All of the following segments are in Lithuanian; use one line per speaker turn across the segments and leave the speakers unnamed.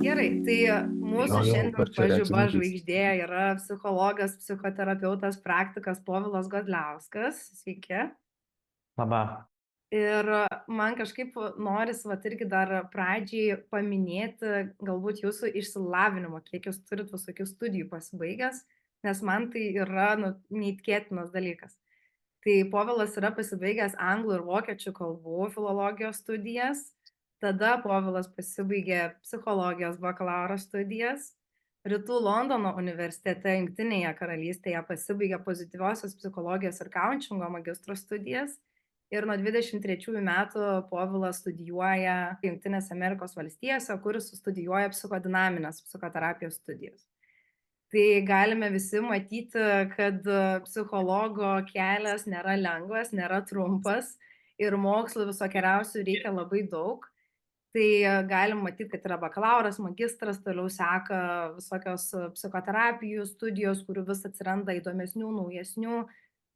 Gerai, tai
Jo,
mūsų
jo,
šiandien
ar čia
pažiba
reakcinis?
žvaigždė yra psichologas, psichoterapeutas, praktikas Povilas Godliauskas. Sveiki.
Laba.
Ir man kažkaip norisi vat irgi dar pradžiai paminėti galbūt jūsų išsilavinimą, kiek jūs turit visokių studijų pasibaigęs, nes man tai yra nu, neįtikėtinas dalykas. Tai Povilas yra pasibaigęs anglų ir vokiečių kalbų filologijos studijas, tada Povilas pasibaigė psichologijos bakalauro studijas, Rytų Londono universitete Jungtinėje karalystėje pasibaigė pozityviosios psichologijos ir kaučingo magistro studijas ir nuo 23 metų Povilas studijuoja Jungtinėse Amerikos valstijose, kur studijuoja psichodinaminės psichoterapijos studijas. Tai galime visi matyti, kad psichologo kelias nėra lengvas, nėra trumpas ir mokslų visokeriausių reikia labai daug. Tai galim matyti, kad yra bakalauras, magistras, toliau seka visokios psichoterapijų studijos, kurių vis atsiranda įdomesnių, naujesnių.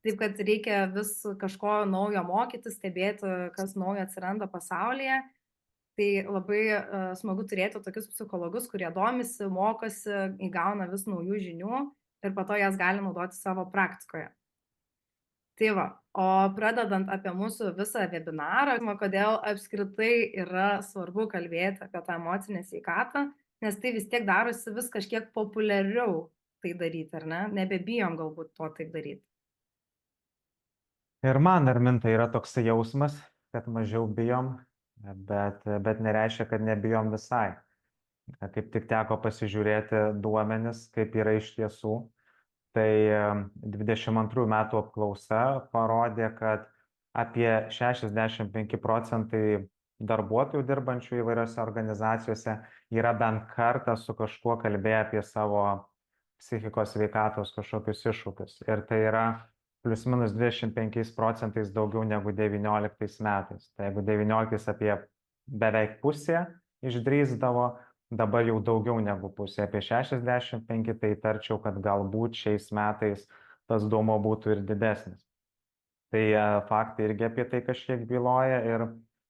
Taip kad reikia vis kažko naujo mokyti, stebėti, kas naujo atsiranda pasaulyje. Tai labai smagu turėti tokius psichologus, kurie domisi, mokosi, įgauna vis naujų žinių ir po to jas gali naudoti savo praktikoje. Tai va, o pradedant apie mūsų visą webinarą, kodėl apskritai yra svarbu kalbėti apie tą emocinę sveikatą, nes tai vis tiek darosi vis kažkiek populiariau tai daryti, ar ne? Nebebijom galbūt to taip daryti.
Ir man, Arminta, yra toksai jausmas, kad mažiau bijom, bet nereiškia, kad nebijom visai. Kaip tik teko pasižiūrėti duomenis, kaip yra iš tiesų. Tai 22 metų apklausa parodė, kad apie 65% darbuotojų dirbančių įvairiose organizacijose yra bent kartą su kažkuo kalbėję apie savo psichikos sveikatos kažkokius iššūkius. Ir tai yra plius minus 25% daugiau negu 19 metais. Tai jeigu 19 apie beveik pusė išdrįsdavo, dabar jau daugiau negu pusė, apie 65, tai tarčiau, kad galbūt šiais metais tas duomuo būtų ir didesnis. Tai faktai irgi apie tai kažkiek byloja. Ir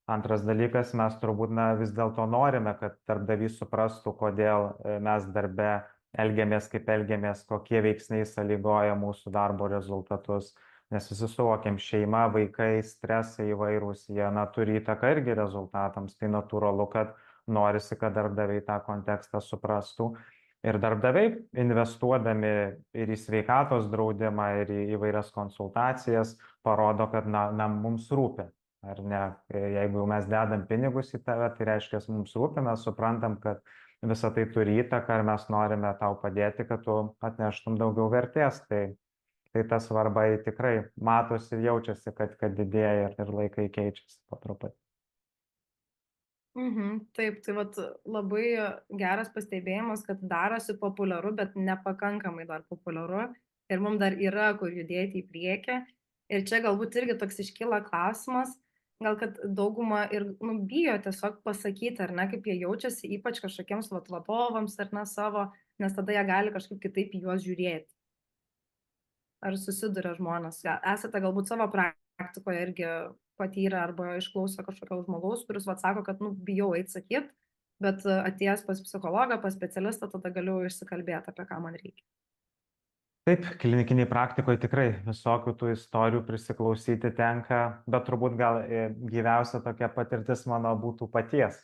antras dalykas, mes turbūt vis dėlto norime, kad darbdavys suprastų, kodėl mes darbe elgiamės, kaip elgiamės, kokie veiksniai sąlygoja mūsų darbo rezultatus. Nes visi suvokiam, šeima, vaikai, stresai įvairūs, jie turi įtaką irgi rezultatams. Tai natūralu, kad norisi, kad darbdaviai tą kontekstą suprastų. Ir darbdaviai investuodami ir į sveikatos draudimą, ir į įvairias konsultacijas, parodo, kad mums rūpi. Ar ne? Jeigu jau mes dedam pinigus į tave, tai reiškia, mums rūpi, mes suprantam, kad visą tai turi įtaką ir mes norime tau padėti, kad tu atneštum daugiau vertės. Tai ta svarba tikrai matosi ir jaučiasi, kad didėja ir laikai keičiasi po truputį.
Taip, tai vat labai geras pastebėjimas, kad darosi populiaru, bet nepakankamai dar populiaru ir mums dar yra kur judėti į priekį. Ir čia galbūt irgi toks iškyla klausimas, gal kad dauguma ir bijo tiesiog pasakyti, ar ne, kaip jie jaučiasi, ypač kažkokiems vadovams ar ne savo, nes tada jie gali kažkaip kitaip į juos žiūrėti. Ar susiduria žmonės? Esate galbūt savo praktikoje irgi patyrę arba išklausę kažkokio žmogaus, kuris sako, kad bijau eiti sakyt, bet atėjęs pas psichologą, pas specialistą, tada galiu išsikalbėti, apie ką man reikia.
Taip, klinikiniai praktikoje tikrai visokių tų istorijų prisiklausyti tenka, bet turbūt gal gyviausia tokia patirtis mano būtų paties,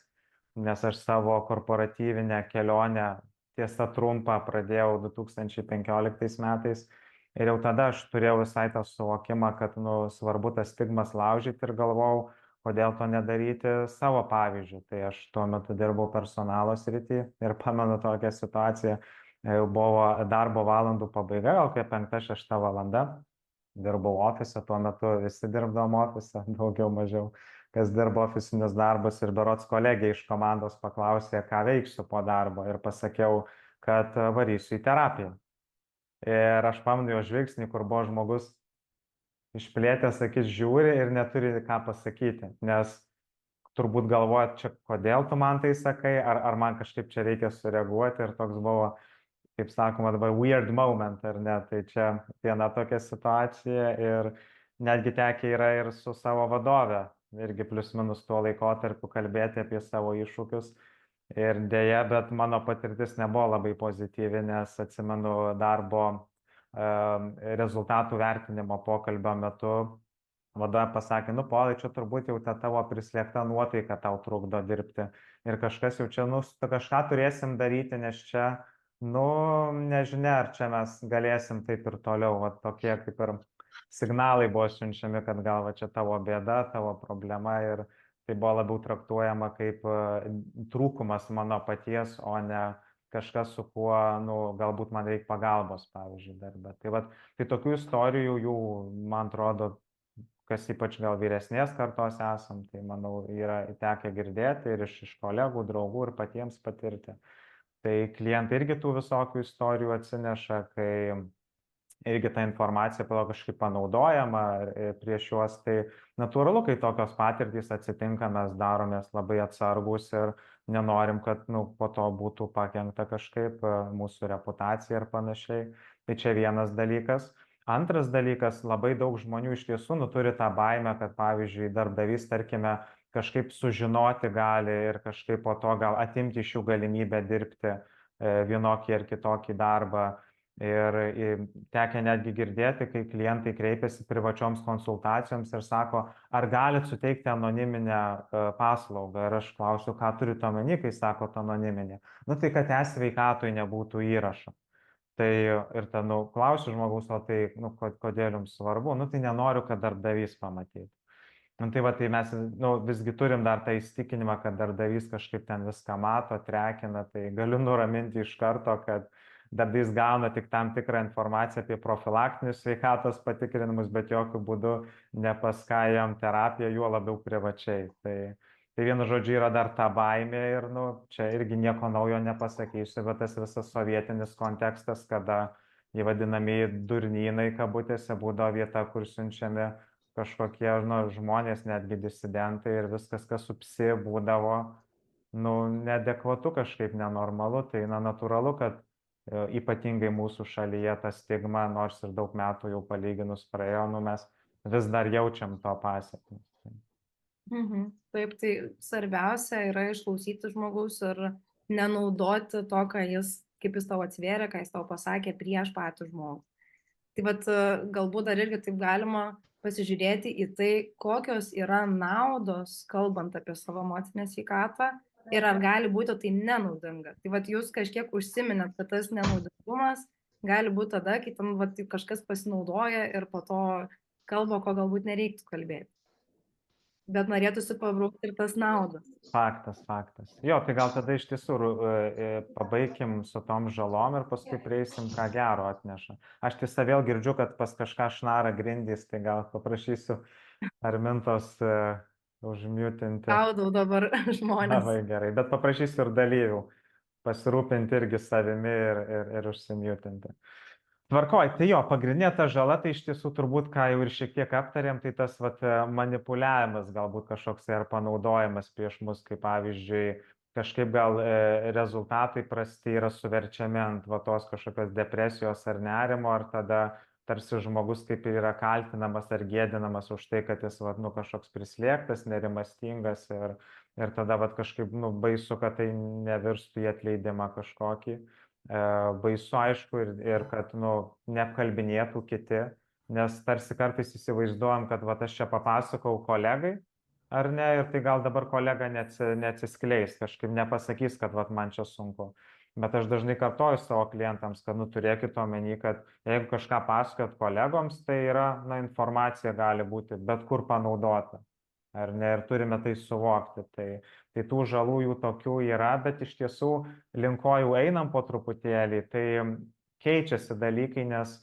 nes aš savo korporatyvinę kelionę, tiesa trumpą, pradėjau 2015 metais ir jau tada aš turėjau visai tą suvokimą, kad svarbu tas stigmas laužyti ir galvojau, kodėl to nedaryti savo pavyzdžių. Tai aš tuo metu dirbau personalo srity ir pamenu tokią situaciją. Jau buvo darbo valandų pabaiga, gal apie 5-6 valanda. Dirbau ofise, tuo metu visi dirbdavom ofise, daugiau mažiau, kas dirbo ofisinius darbus, ir berods kolegė iš komandos paklausė, ką veiksiu po darbo, ir pasakiau, kad varysiu į terapiją. Ir aš pamenu jo žvilgsnį, kur buvo žmogus išplėtęs akis, žiūri ir neturi ką pasakyti, nes turbūt galvojat, čia kodėl tu man tai sakai, ar man kažkaip čia reikia sureaguoti, ir toks buvo, kaip sakoma dabar, weird moment, ar ne? Tai čia viena tokia situacija, ir netgi tekę yra ir su savo vadove, irgi plius minus tuo laikotarpiu kalbėti apie savo iššūkius. Ir dėja, bet mano patirtis nebuvo labai pozityvi, nes atsimenu darbo rezultatų vertinimo pokalbio metu vadovė pasakė, nu, Povilai, čia turbūt jau ta tavo prislėgta nuotaika tau trukdo dirbti. Ir kažkas jau čia, nu, kažką turėsim daryti, nes čia, nu, nežinia, ar čia mes galėsim taip ir toliau. Va, tokie kaip ir signalai buvo siunčiami, kad gal va čia tavo bėda, tavo problema. Ir tai buvo labiau traktuojama kaip trūkumas mano paties, o ne kažkas, su kuo, nu, galbūt man reikia pagalbos, pavyzdžiui, darbe. Tai tokių istorijų jų, man atrodo, kas ypač gal vyresnės kartos esam, tai manau yra tekę girdėti ir iš kolegų, draugų ir patiems patirti. Tai klientai irgi tų visokių istorijų atsineša, kai irgi ta informacija po to kažkaip panaudojama prieš juos, tai natūralu, kai tokios patirtys atsitinka, mes daromės labai atsargus ir nenorim, kad po to būtų pakengta kažkaip mūsų reputacija ir panašiai. Tai čia vienas dalykas. Antras dalykas, labai daug žmonių iš tiesų turi tą baimę, kad pavyzdžiui darbdavys, tarkime, kažkaip sužinoti gali ir kažkaip po to gal atimti iš jų galimybę dirbti vienokį ar kitokį darbą. Ir tekę netgi girdėti, kai klientai kreipiasi privačioms konsultacijoms ir sako, ar galit suteikti anoniminę paslaugą. Ir aš klausiu, ką turite omeny, kai sakot anoniminė. Nu tai, kad e-sveikatoj nebūtų įrašo. Tai ir ten klausiu žmogaus, o tai kodėl jums svarbu? Nu tai nenoriu, kad darbdavys pamatytų. Nu tai va, tai mes visgi turim dar tą įsitikinimą, kad darbdavys kažkaip ten viską mato, trekina, tai galiu nuraminti iš karto, kad darbdavys gauna tik tam tikrą informaciją apie profilaktinius sveikatos patikrinimus, bet jokių būdų ne pas ką jam terapija, juo labiau privačiai. Tai vienu žodžiu yra dar ta baimė ir čia irgi nieko naujo nepasakysiu, bet tas visas sovietinis kontekstas, kada jie vadinamieji durnynai kabutėse būdavo vieta, kur siunčiami kažkokie žmonės, netgi disidentai ir viskas, kas su psi būdavo, neadekvatu kažkaip, nenormalu. Tai natūralu, kad ypatingai mūsų šalyje ta stigma, nors ir daug metų jau palyginus praėjo, mes vis dar jaučiam to pasekmes.
Taip, tai svarbiausia yra išklausyti žmogaus ir nenaudoti to, kaip jis tau atsvėrė, ką jis tau pasakė prieš patį žmogų. Tai vat galbūt dar irgi taip galima pasižiūrėti į tai, kokios yra naudos, kalbant apie savo emocinę sveikatą, ir ar gali būti tai nenaudinga. Tai vat jūs kažkiek užsiminėt, kad tas nenaudingumas gali būti tada, kai tam vat kažkas pasinaudoja ir po to kalba, ko galbūt nereiktų kalbėti. Bet norėtųsi pabraukti ir tas naudas.
Faktas. Jo, tai gal tada iš tiesų pabaikim su tom žalom ir paskui prieisim, ką gero atneša. Aš tiesa vėl girdžiu, kad pas kažką šnara grindys, tai gal paprašysiu Armintos užmiutinti.
Gaudau dabar žmonės.
Labai gerai, bet paprašysiu ir dalyvių pasirūpinti irgi savimi ir užsimiutinti. Tvarkoj, tai jo, pagrindinė ta žala, tai iš tiesų turbūt, ką jau ir šiek tiek aptarėm, tai tas manipuliavimas galbūt kažkoks ar panaudojimas prieš mus, kaip pavyzdžiui, kažkaip gal rezultatai prasti yra suverčiami ant tos kažkokios depresijos ar nerimo, ar tada tarsi žmogus kaip ir yra kaltinamas ar gėdinamas už tai, kad jis kažkoks prislėgtas, nerimastingas ir tada kažkaip baisu, kad tai nevirstų į atleidimą kažkokį. Baisu, aišku, ir kad neapkalbinėtų kiti, nes tarsi kartais įsivaizduojam, kad aš čia papasakau kolegai, ar ne, ir tai gal dabar kolega neatsiskleis, kažkaip nepasakys, kad man čia sunku. Bet aš dažnai kartoju savo klientams, kad turėkit omeny, kad jeigu kažką pasakot kolegoms, tai yra, informacija gali būti bet kur panaudota. Ar ne, ir turime tai suvokti. Tai tų žalų jų tokių yra, bet iš tiesų link ko jau einam po truputėlį, tai keičiasi dalykai, nes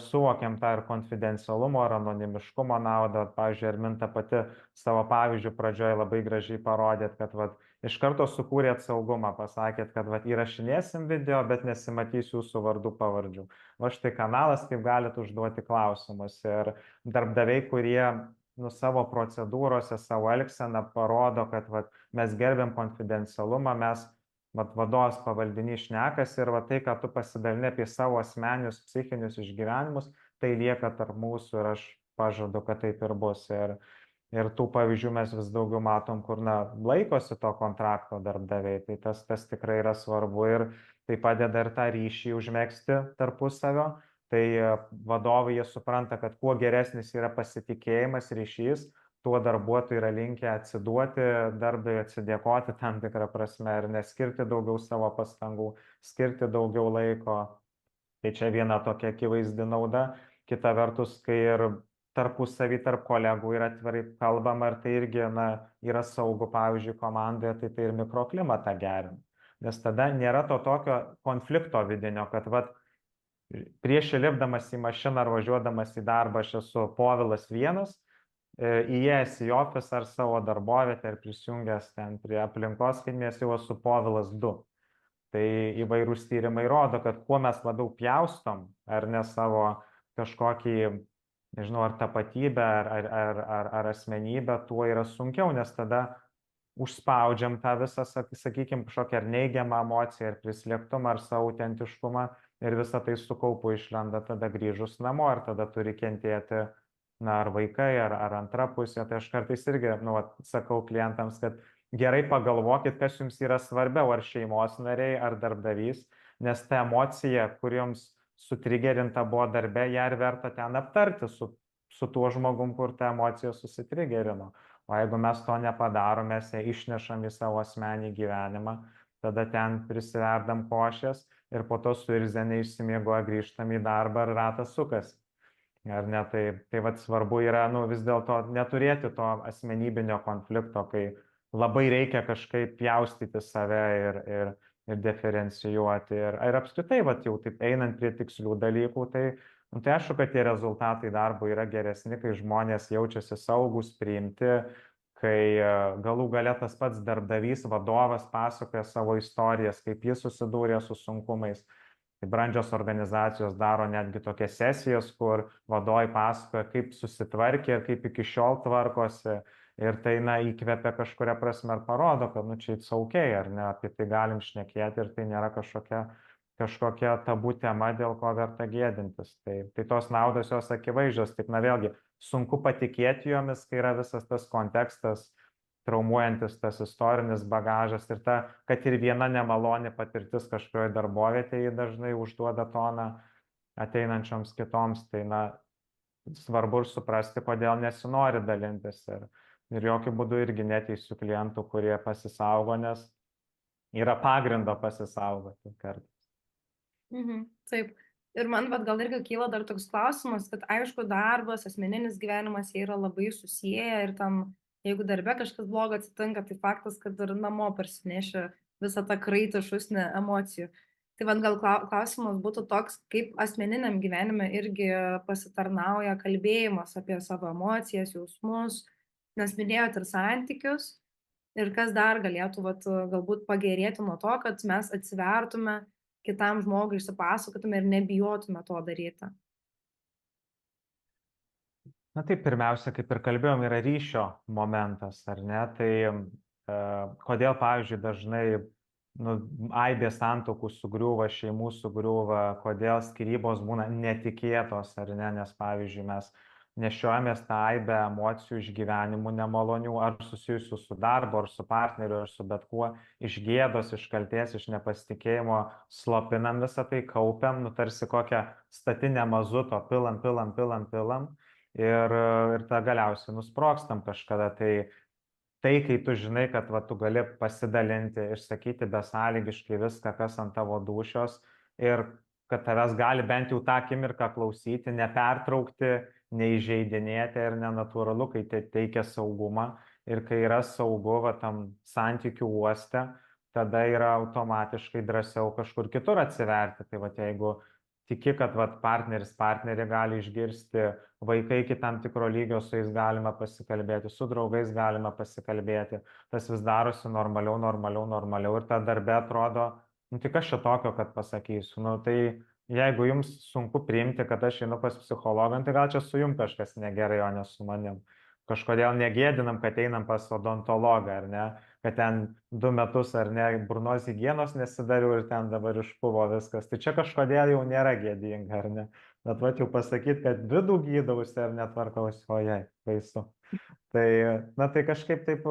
suvokiam tą ir konfidencialumo, ir anonimiškumo naudą. Pavyzdžiui, Arminta pati savo pavyzdžių pradžioje labai gražiai parodėt, kad iš karto sukūrėt saugumą, pasakėt, kad įrašinėsim video, bet nesimatys jūsų vardų pavardžių. Va štai kanalas, kaip galit užduoti klausimus. Ir darbdaviai, kurie savo procedūrose, savo elgseną parodo, kad mes gerbiam konfidencialumą, mes vadovas pavaldinys šnekas ir tai, ką tu pasidalini apie savo asmeninius psichinius išgyvenimus, tai lieka tarp mūsų ir aš pažadu, kad taip ir bus. Ir tų pavyzdžių mes vis daugiau matom, kur laikosi to kontrakto darbdaviai, tai tas tikrai yra svarbu ir tai padeda ir tą ryšį užmegzti tarpusavio. Tai vadovai jie supranta, kad kuo geresnis yra pasitikėjimas, ryšys, tuo darbuotojai yra linkę atsiduoti darbdaviui, atsidėkoti tam tikrą prasme ir neskirti daugiau savo pastangų, skirti daugiau laiko. Tai čia viena tokia akivaizdi nauda. Kita vertus, kai ir tarpusavy tarp kolegų yra atvirai kalbama ir tai irgi yra saugu, pavyzdžiui, komandoje, tai ir mikroklimatą gerina. Nes tada nėra to tokio konflikto vidinio, kad prieš įlipdamas į mašiną ar važiuodamas į darbą aš esu Povilas vienas, įėjęs į ofisą ar savo darbovietę ir prisijungęs ten prie aplinkos kaimės jau esu Povilas 2. Tai įvairūs tyrimai rodo, kad kuo mes labiau pjaustom, ar ne savo kažkokį, nežinau, ar tapatybę, ar asmenybę, tuo yra sunkiau, nes tada užspaudžiam tą visą, sakykime, kažkokią ar neigiamą emociją, ar prislėgtumą, ar savo autentiškumą ir visą tai su kaupu išlenda tada grįžus namo ir tada turi kentėti, ar vaikai, ar antra pusė. Tai aš kartais irgi, sakau klientams, kad gerai pagalvokit, kas jums yra svarbiau, ar šeimos nariai, ar darbdavys, nes ta emocija, kur jums sutrigerinta buvo darbe, ją ir verta ten aptarti su tuo žmogum, kur ta emocija susitrigerino. O jeigu mes to nepadarom, mes ją išnešam į savo asmenį gyvenimą, tada ten prisiverdam košės ir po to suirzę neišsimiegoję grįžtam į darbą ir ratas sukasi. Ar ne, tai svarbu yra vis dėlto neturėti to asmenybinio konflikto, kai labai reikia kažkaip pjaustyti save ir diferencijuoti. Ir apskritai, jau taip einant prie tikslių dalykų, tai aišku, kad tie rezultatai darbo yra geresni, kai žmonės jaučiasi saugus, priimti, kai galų gale tas pats darbdavys, vadovas pasakoja savo istorijas, kaip jis susidūrė su sunkumais. Tai brandžios organizacijos daro netgi tokias sesijas, kur vadovai pasakoja, kaip susitvarkė ir kaip iki šiol tvarkosi. Ir tai įkvepia kažkuria prasme ir parodo, kad čia it's okay, ar ne, apie tai galim šnekėti ir tai nėra kažkokia tabų tema, dėl ko verta gėdintis. Tai tos naudos jos akivaizdžios, tik vėlgi sunku patikėti jomis, kai yra visas tas kontekstas, traumuojantis tas istorinis bagažas ir kad ir viena nemaloni patirtis kažkurioje darbovietėje dažnai užduoda toną ateinančioms kitoms, tai svarbu ir suprasti, kodėl nesinori dalintis ir jokių būdų irgi neteisiu klientų, kurie pasisaugo, nes yra pagrindo pasisaugoti kartais.
Taip. Ir man gal irgi kyla dar toks klausimas, kad aišku, darbas, asmeninis gyvenimas, jie yra labai susiję ir tam jeigu darbe kažkas blogo atsitinka, tai faktas, kad ir namo parsineši visą tą kraitį šūsnį emocijų. Tai gal klausimas būtų toks, kaip asmeniniam gyvenime irgi pasitarnauja kalbėjimas apie savo emocijas, jausmus, nes minėjot ir santykius, ir kas dar galėtų galbūt pagerėti nuo to, kad mes atsivertume kitam žmogui, išsipasakotume ir nebijotume to daryti.
Tai pirmiausia, kaip ir kalbėjom, yra ryšio momentas, ar ne? Tai kodėl, pavyzdžiui, dažnai aibė santuokų sugriūva, šeimų sugriūva, kodėl skyrybos būna netikėtos, ar ne? Nes, pavyzdžiui, mes nešiojamės tą aibę emocijų, išgyvenimų nemalonių, ar susijusių su darbu, ar su partneriu, ar su bet kuo, iš gėdos, iš kaltės, iš nepasitikėjimo, slopinam visą tai, kaupiam, tarsi kokią statinę mazuto, pilam. Ir tą galiausiai nusprogstam kažkada. Tai, kai tu žinai, kad tu gali pasidalinti, išsakyti besąlygiškai viską, kas ant tavo dūšios ir kad tavęs gali bent jau tą akimirką klausyti, nepertraukti, neįžeidinėti ir nenatūralu, kai tai teikia saugumą ir kai yra saugu tam santykių uoste, tada yra automatiškai drąsiau kažkur kitur atsiverti. Tai jeigu tiki, kad partnerį gali išgirsti, vaikai iki tam tikro lygio, su jais galima pasikalbėti, su draugais galima pasikalbėti, tas vis darosi normaliau ir ta darbe atrodo, tai kas čia tokio, kad pasakysiu, tai jeigu jums sunku priimti, kad aš einu pas psichologą, tai gal čia su jums kažkas negerai, o ne su manim. Kažkodėl negėdinam, kad einam pas odontologą, ar ne, kad ten 2 metus, ar ne, burnos higienos nesidariau ir ten dabar išpuvo viskas. Tai čia kažkodėl jau nėra gėdinga, ar ne. Bet jau pasakyti, kad vidų gydausi ar netvarkausi, ojei, baisu. Tai, na, tai kažkaip taip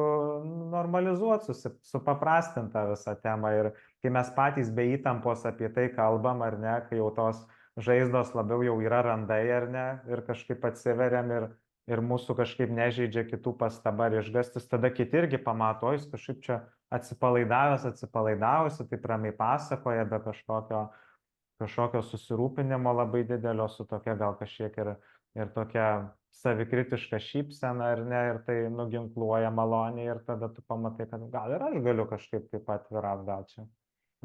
normalizuot, supaprastint tą visą temą. Ir kai mes patys be įtampos apie tai kalbam, ar ne, kai jau tos žaizdos labiau jau yra randai, ar ne, ir kažkaip atsiveriam ir mūsų kažkaip nežeidžia kitų pastaba ar išgastis, tada kiti irgi pamato, o jis kažkaip čia atsipalaidavusi, taip ramiai pasakoja be kažkokio susirūpinimo labai didelio, su tokia gal kažkiek ir tokia savikritiška šypsena, ar ne, ir tai nuginkluoja maloniai, ir tada tu pamatai, kad gal ir aš galiu kažkaip taip atviram, gal čia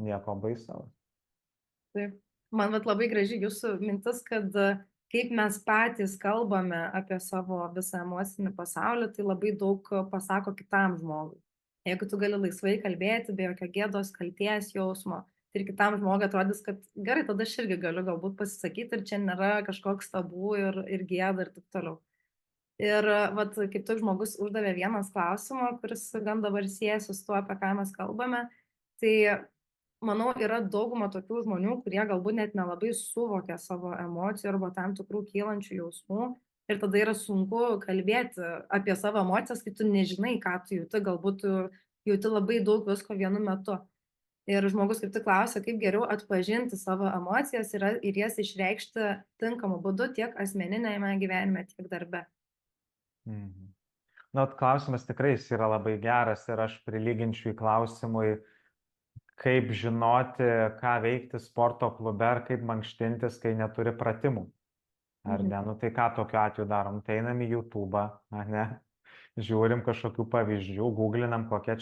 nieko baisaus.
Taip. Man vat labai graži jūsų mintis, kad kaip mes patys kalbame apie savo visą emocinį pasaulį, tai labai daug pasako kitam žmogui. Jeigu tu gali laisvai kalbėti, be jokio gėdos, kalties jausmo, tai ir kitam žmogui atrodys, kad gerai, tada aš irgi galiu galbūt pasisakyti ir čia nėra kažkoks tabu ir gėda ir taip toliau. Ir vat kaip tik žmogus uždavė vienas klausimą, kuris gan dabar siejasi su tuo, apie ką mes kalbame. Tai manau, yra dauguma tokių žmonių, kurie galbūt net nelabai suvokia savo emocijų arba tam tikrų kylančių jausmų. Ir tada yra sunku kalbėti apie savo emocijas, kai tu nežinai, ką tu jauti, galbūt tu jauti labai daug visko vienu metu. Ir žmogus kaip tik klausia, kaip geriau atpažinti savo emocijas ir jas išreikšti tinkamu būdu tiek asmeninėme gyvenime, tiek darbe.
Mhm. Na, klausimas tikrai jis yra labai geras ir aš prilyginčiau į klausimui, kaip žinoti, ką veikti sporto klube ar kaip mankštintis, kai neturi pratimų. Ar ne? Nu tai ką tokiu atveju darom? Tai einam į YouTube, ar ne? Žiūrim kažkokių pavyzdžių, googlinam, kokie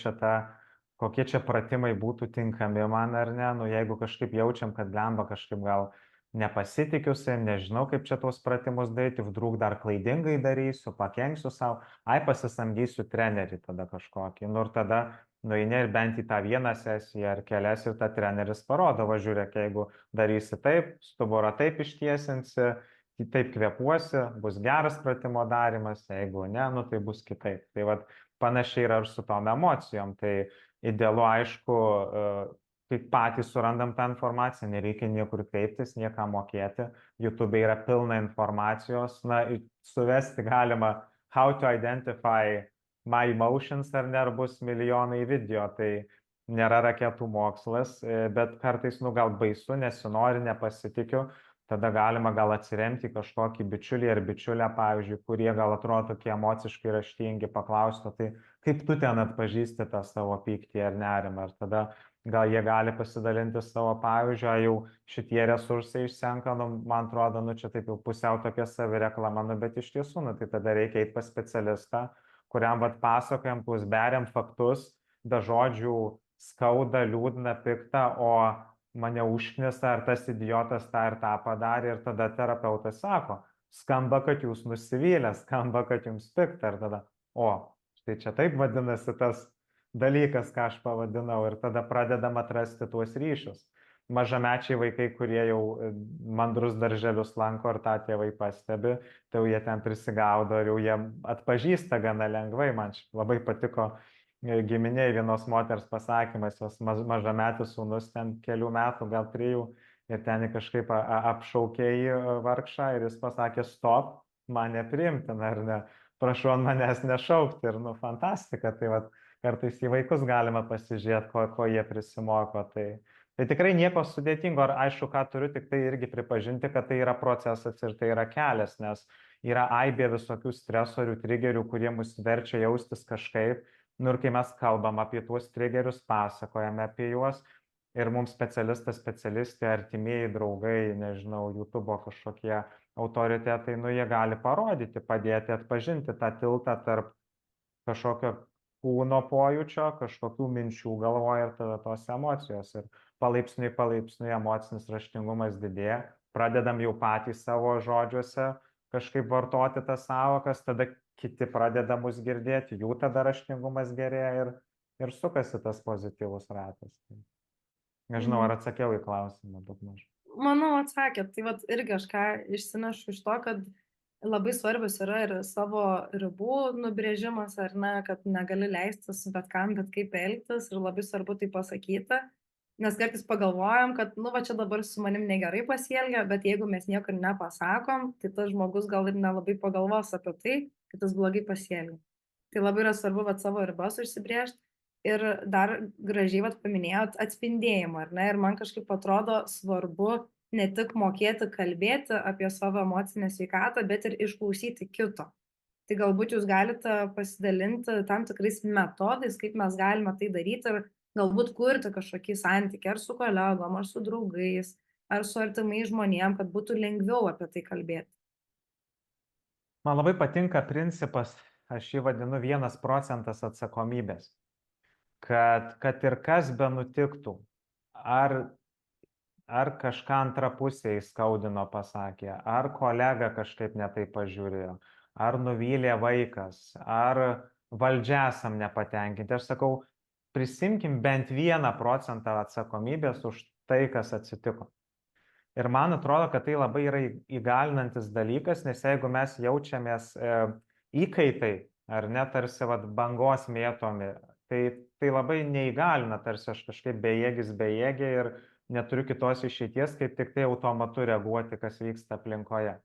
čia pratimai būtų tinkami man, ar ne? Nu jeigu kažkaip jaučiam, kad blemba kažkaip gal nepasitikiu savim, nežinau, kaip čia tuos pratimus daryti, vdrūk dar klaidingai darysiu, pakenksiu savo, pasisamdysiu trenerį tada kažkokį. Nu ir tada nueini ir bent į tą vieną sesiją ar kelias ir ta treneris parodo, va žiūrėk, jeigu darysi taip, stuburą taip ištiesinsi, taip kvėpuosi, bus geras pratimo darimas, jeigu ne, nu tai bus kitaip. Tai vat panašiai yra ir su tom emocijom. Tai idealu, aišku, kai patys surandam tą informaciją, nereikia niekur kreiptis, niekam mokėti. YouTube yra pilna informacijos, na, suvesti galima how to identify my emotions, ar ne, ar bus milijonai video, tai nėra raketų mokslas, bet kartais, nu, gal baisu, nesinori, nepasitikiu, tada galima gal atsiremti kažkokį bičiulį ar bičiulę, pavyzdžiui, kurie gal atrodo tokie emociškai raštingi, paklausti, tai kaip tu ten atpažįsti tą savo pyktį ar nerimą, ir tada gal jie gali pasidalinti savo pavyzdžiu, jau šitie resursai išsenka, nu, man atrodo, nu, čia taip jau pusiau tokia savireklama, nu, bet iš tiesų, nu, tai tada reikia eiti pas specialistą, kuriam vat pasakojam, tuos beriam faktus, be žodžių skauda, liūdna, pikta, o mane užknisa, ar tas idiotas tą ir tą padarė, ir tada terapeutas sako, skamba, kad jūs nusivylę, skamba, kad jums pikta, ir tada, o, štai čia taip vadinasi tas dalykas, ką aš pavadinau, ir tada pradedam atrasti tuos ryšius. Mažamečiai vaikai, kurie jau mandrus darželius lanko, ir tą tėvai pastebi, tai jau jie ten prisigaudo ir jau jie atpažįsta gana lengvai. Man labai patiko giminėje vienos moters pasakymas, jos mažametis sūnus ten kelių metų, gal 3, ir ten kažkaip apšaukė į vargšą ir jis pasakė, stop, man nepriimtina, ar ne, prašau ant manęs nešaukti, ir nu fantastika, tai vat kartais į vaikus galima pasižiūrėti, ko jie prisimoko, tai tikrai nieko sudėtingo, ar aišku, ką turiu, tik tai irgi pripažinti, kad tai yra procesas ir tai yra kelias, nes yra aibė visokių stresorių, trigerių, kurie mus verčia jaustis kažkaip. Nu ir kai mes kalbam apie tuos trigerius, pasakojame apie juos, ir mums specialistas, specialistė, artimieji draugai, nežinau, YouTube kažkokie autoritetai, nu jie gali parodyti, padėti atpažinti tą tiltą tarp kažkokio kūno pojūčio, kažkokių minčių galvoje ir tada tos emocijos. Ir palaipsniui emocinis raštingumas didėja, pradedam jau patys savo žodžiuose kažkaip vartoti tas sąvokas, tada kiti pradeda mus girdėti, jų tada raštingumas gerėja ir sukasi tas pozityvus ratas. Nežinau, ar atsakiau į klausimą daugmaž.
Manau, atsakėt. Tai vat irgi aš ką išsinešu iš to, kad labai svarbios yra ir savo ribų nubrėžimas, ar ne, kad negali leistis bet kam, bet kaip elgtis, ir labai svarbu tai pasakyti. Nes kartais pagalvojam, kad, nu, va čia dabar su manim negerai pasielgia, bet jeigu mes nieko nepasakom, tai tas žmogus gal ir nelabai pagalvos apie tai, kad jis blogai pasielgia. Tai labai yra svarbu vat savo ribas užsibrėžt ir dar gražiai vat paminėjot atspindėjimą, ar ne? Ir man kažkaip atrodo svarbu ne tik mokėti kalbėti apie savo emocinę sveikatą, bet ir išklausyti kito. Tai galbūt jūs galite pasidalinti tam tikrais metodais, kaip mes galime tai daryti ir galbūt kurti kažkokį santykį ar su kolegom, ar su draugais, ar su artimais žmonėm, kad būtų lengviau apie tai kalbėti.
Man labai patinka principas, aš jį vadinu 1% atsakomybės, kad ir kas benutiktų, ar kažką antrą pusę įskaudino pasakė, ar kolega kažkaip netai pažiūrėjo, ar nuvylė vaikas, ar valdžia esam nepatenkinti. Aš sakau, prisimkim bent 1% atsakomybės už tai, kas atsitiko. Ir man atrodo, kad tai labai yra įgalinantis dalykas, nes jeigu mes jaučiamės įkaitai, ar ne, tarsi bangos mėtomi, tai labai neįgalina, tarsi aš kažkaip bejėgė ir neturiu kitos išeities, kaip tik tai automatu reaguoti, kas vyksta aplinkoje.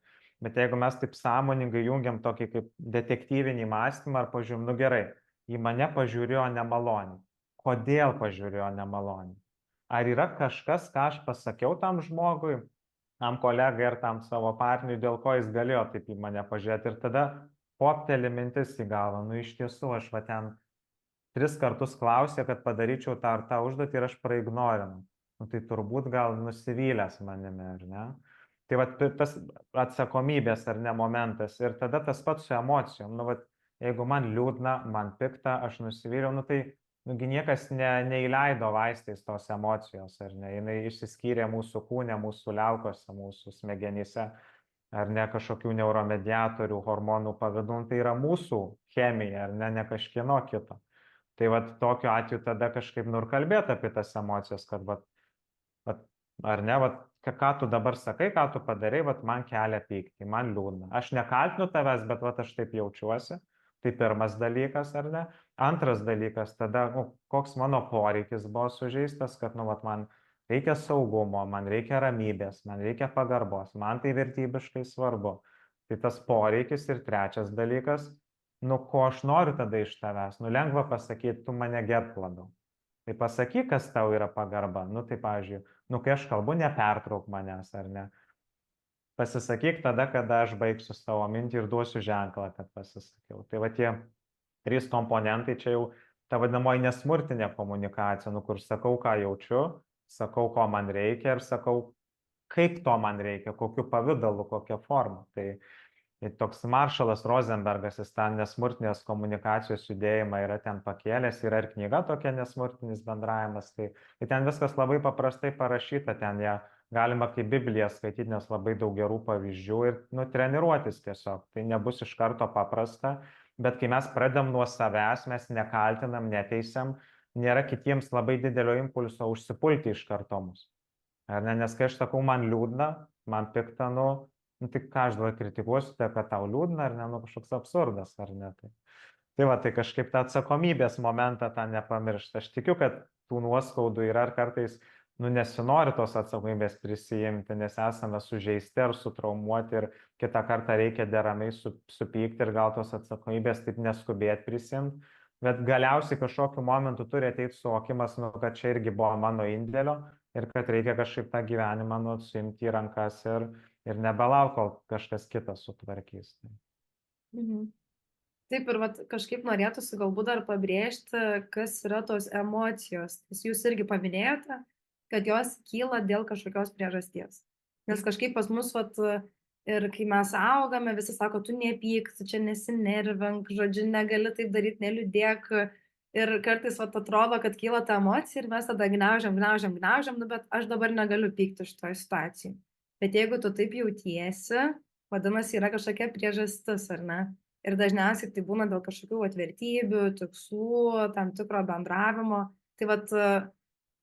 Bet jeigu mes taip sąmoningai jungiam tokį kaip detektyvinį mąstymą ar pažiūrim, nu gerai, į mane pažiūrėjo nemaloniai. Kodėl pažiūrėjo nemaloniai? Ar yra kažkas, ką aš pasakiau tam žmogui, tam kolegai ar tam savo partneriui, dėl ko jis galėjo taip į mane pažiūrėti. Ir tada popteli mintis į galvą, nu iš tiesų aš ten 3 kartus klausė, kad padaryčiau tą ar tą užduotį ir aš praignorinau. Nu tai turbūt gal nusivylęs manimi, ar ne? Tai tas atsakomybės ar ne momentas. Ir tada tas pats su emocijom. Nu jeigu man liūdna, man pikta, aš nusivyliau, nu tai nugi niekas neįleido vaistais tos emocijos, ar ne? Jinai išsiskyrė mūsų kūne, mūsų liaukose, mūsų smegenyse, ar ne kažkokių neuromediatorių, hormonų pavidų. Tai yra mūsų chemija, ar ne kažkieno kito. Tai tokiu atveju tada kažkaip ir kalbėti apie tas emocijas, kad ar ne, ką tu dabar sakai, ką tu padarai, man kelia pyktį, man liūdna. Aš nekaltinu tavęs, bet aš taip jaučiuosi. Tai pirmas dalykas, ar ne? Antras dalykas, tada, koks mano poreikis buvo sužeistas, kad, man reikia saugumo, man reikia ramybės, man reikia pagarbos, man tai vertybiškai svarbu. Tai tas poreikis. Ir trečias dalykas, ko aš noriu tada iš tavęs? Lengva pasakyti, tu mane gerbk labiau. Tai pasakyk, kas tau yra pagarba. Tai pavyzdžiui, kai aš kalbu, nepertrauk manęs, ar ne? Pasisakyk tada, kada aš baigsiu savo mintį ir duosiu ženklą, kad pasisakiau. Tai tie 3 komponentai, čia jau ta vadinamoji nesmurtinė komunikacija, kur sakau, ką jaučiu, sakau, ko man reikia ir sakau, kaip to man reikia, kokiu pavidalu, kokia forma. Tai toks Maršalas Rozenbergas, jis tą nesmurtinės komunikacijos judėjimą yra ten pakėlęs, yra ir knyga tokia nesmurtinis bendravimas. Tai ten viskas labai paprastai parašyta, ten ją galima kaip Bibliją skaityti, nes labai daug gerų pavyzdžių ir treniruotis tiesiog. Tai nebus iš karto paprasta, bet kai mes pradedam nuo savęs, mes nekaltinam, neteisiam, nėra kitiems labai didelio impulso užsipulti iš karto mus. Ar ne? Nes kai aš sakau, man liūdna, man pikta, tai ką aš dabar kritikuosiu, tai kad tau liūdna, ar ne, kažkoks absurdas, ar ne. Tai kažkaip tą atsakomybės momentą tą nepamiršti. Aš tikiu, kad tų nuoskaudų yra ir kartais nesinori tos atsakomybės prisijimti, nes esame sužeisti ar sutraumuoti ir kitą kartą reikia deramai supykti ir gal tos atsakomybės taip neskubėti prisimti. Bet galiausiai kažkokiu momentu turi ateiti suvokimas, kad čia irgi buvo mano indėlio ir kad reikia kažkaip tą gyvenimą suimti į rankas ir nebelauk, kol kažkas kitas sutvarkys.
Taip ir kažkaip norėtųsi galbūt dar pabrėžti, kas yra tos emocijos. Jūs irgi paminėjote, kad jos kyla dėl kažkokios priežasties. Nes kažkaip pas mus, ir kai mes augame, visi sako, tu nepyk, tu čia nesinervink, žodžiu, negali taip daryti, neliūdėk. Ir kartais atrodo, kad kyla ta emocija ir mes tada gniaužiam, bet aš dabar negaliu pykti šitoje situacijoje. Bet jeigu tu taip jautiesi, vadinasi, yra kažkokia priežastis, ar ne? Ir dažniausiai tai būna dėl kažkokių vertybių, tikslų, tam tikro bendravimo. Tai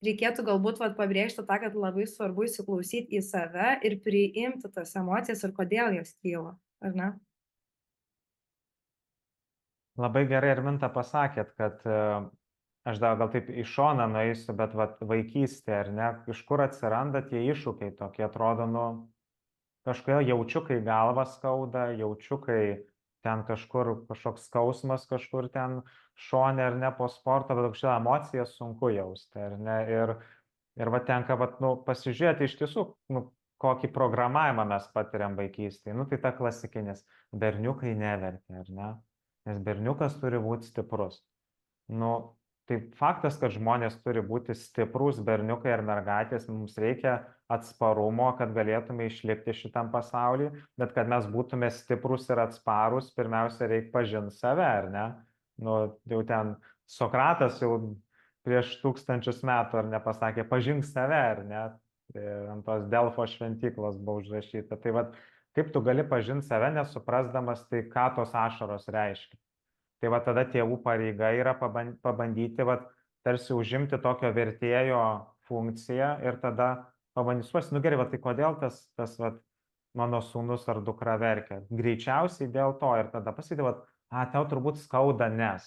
reikėtų galbūt pabrėžti tą, kad labai svarbu įsiklausyti į save ir priimti tas emocijas ir kodėl jos kyla, ar ne?
Labai gerai, Arminta, pasakėt, kad aš gal taip iš šoną nueisiu, bet vaikystė, ar ne, iš kur atsiranda tie iššūkiai tokie, atrodo, kažkodėl jaučiu, kai galvą skauda, jaučiu, kai ten kažkoks skausmas kažkur ten šone ar ne po sporto, bet kažkokią emociją sunku jausti, ar ne? Ir va tenka pasižiūrėti iš tiesų, kokį programavimą mes patiriam vaikystėje. Tai ta klasikinis, berniukai neverkia, ar ne? Nes berniukas turi būti stiprus. Tai faktas, kad žmonės turi būti stiprus berniukai ar mergaitės, mums reikia atsparumo, kad galėtume išlikti šitam pasaulyje, bet kad mes būtume stiprus ir atsparus, pirmiausia, reikia pažinti save, ar ne? Jau ten Sokratas jau prieš 1000 metų, ar ne, pasakė, pažink save, ar ne? Ant tos Delfo šventyklos buvo užrašyta. Tai kaip tu gali pažinti save, nesuprasdamas, tai ką tos ašaros reiškia. Tai tada tėvų pareiga yra pabandyti tarsi užimti tokio vertėjo funkciją ir tada pabandyti, gerai, tai kodėl tas mano sūnus ar dukra verkia? Greičiausiai dėl to ir tada pasakyti, tau turbūt skauda nes,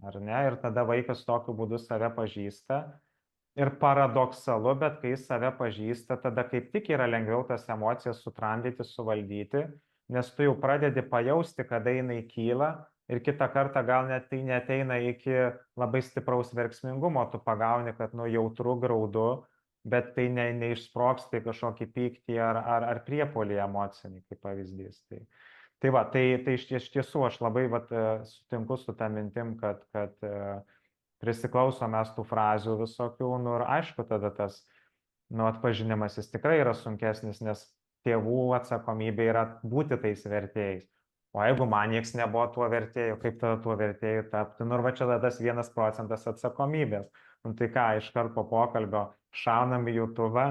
ar ne? Ir tada vaikas tokiu būdu save pažįsta. Ir paradoksalu, bet kai jis save pažįsta, tada kaip tik yra lengviau tas emocijas sutramdyti, suvaldyti, nes tu jau pradedi pajausti, kada jinai kyla. Ir kitą kartą gal net tai neteina iki labai stipraus verksmingumo, tu pagauni, kad jautru, graudu, bet tai neišsprogsta į kažkokį pyktį ar priepolį emocinį, kaip pavyzdys. Tai iš tiesų aš labai sutinku su tą mintim, kad prisiklausom mes tų frazių visokių, ir aišku, tada tas atpažinimas jis tikrai yra sunkesnis, nes tėvų atsakomybė yra būti tais vertėjais. O jeigu man nieks nebuvo tuo vertėju, kaip tada tuo vertėju tapti? Ir čia tada tas 1% atsakomybės. Tai ką, iškart po pokalbio šaunam į YouTube,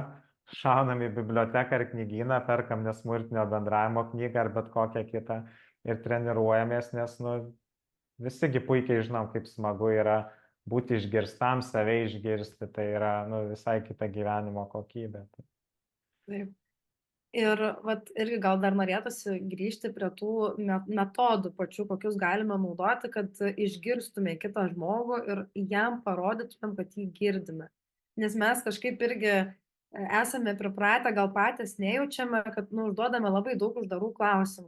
šaunam į biblioteką ar knygyną, perkam nesmurtinio bendravimo knygą ar bet kokią kitą ir treniruojamės, nes visigi puikiai žinom, kaip smagu yra būti išgirstam, save išgirsti, tai yra visai kita gyvenimo kokybė.
Taip. Ir irgi gal dar norėtųsi grįžti prie tų metodų pačių, kokius galime naudoti, kad išgirstume kitą žmogų ir jam parodytumėm, kad jį girdime. Nes mes kažkaip irgi esame pripratę, gal patys nejaučiame, kad užduodame labai daug uždarų klausimų.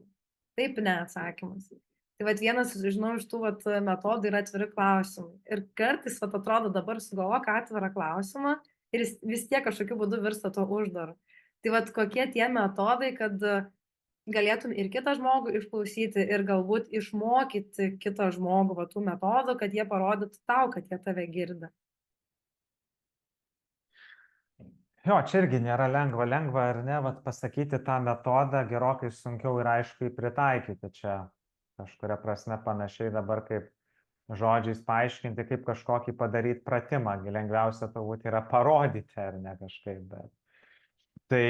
Taip, ne atsakymas. Tai vienas, žinau, iš tų metodų yra atviri klausimai. Ir kartais atrodo dabar sugalvok atvirą klausimą ir jis vis tiek kažkokiu būdu virsta to uždaru. Tai kokie tie metodai, kad galėtum ir kitą žmogų išklausyti ir galbūt išmokyti kitą žmogų tų metodų, kad jie parodytų tau, kad jie tave girdi.
Jo, čia irgi nėra lengva ar ne, pasakyti tą metodą gerokai sunkiau ir aiškiai pritaikyti. Čia kažkuria prasme panašiai dabar kaip žodžiais paaiškinti, kaip kažkokį padaryti pratimą. Lengviausia turbūt yra parodyti ar ne kažkaip, bet. Tai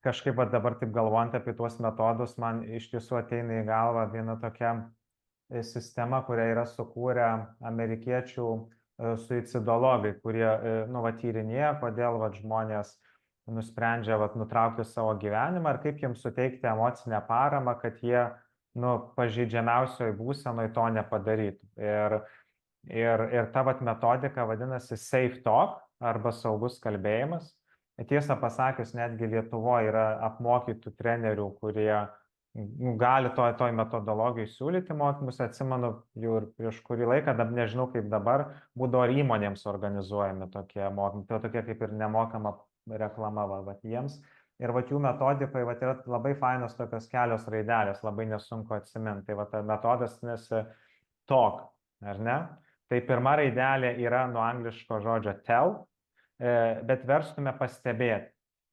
kažkaip dabar taip galvojant apie tuos metodus, man iš tiesų ateina į galvą viena tokia sistema, kurią yra sukūrę amerikiečių suicidologai, kurie tyrinėja, kodėl žmonės nusprendžia nutraukti savo gyvenimą ir kaip jiems suteikti emocinę paramą, kad jie pažeidžiamiausioje būsenoje to nepadarytų. Ir ta metodika vadinasi Safe Talk arba saugus kalbėjimas. Tiesą pasakius, netgi Lietuvoje yra apmokytų trenerių, kurie gali toj metodologijai siūlyti mokymus. Atsimenu, jau ir prieš kurį laiką, nežinau kaip dabar, būdavo ir įmonėms organizuojami tokie mokymai, tai tokie kaip ir nemokama reklama jiems. Ir jų metodikoje yra labai fainos tokios kelios raidelės, labai nesunku atsiminti. Tai metodas nesi talk, ar ne? Tai pirma raidelė yra nuo angliško žodžio tell, bet verstume pastebėti.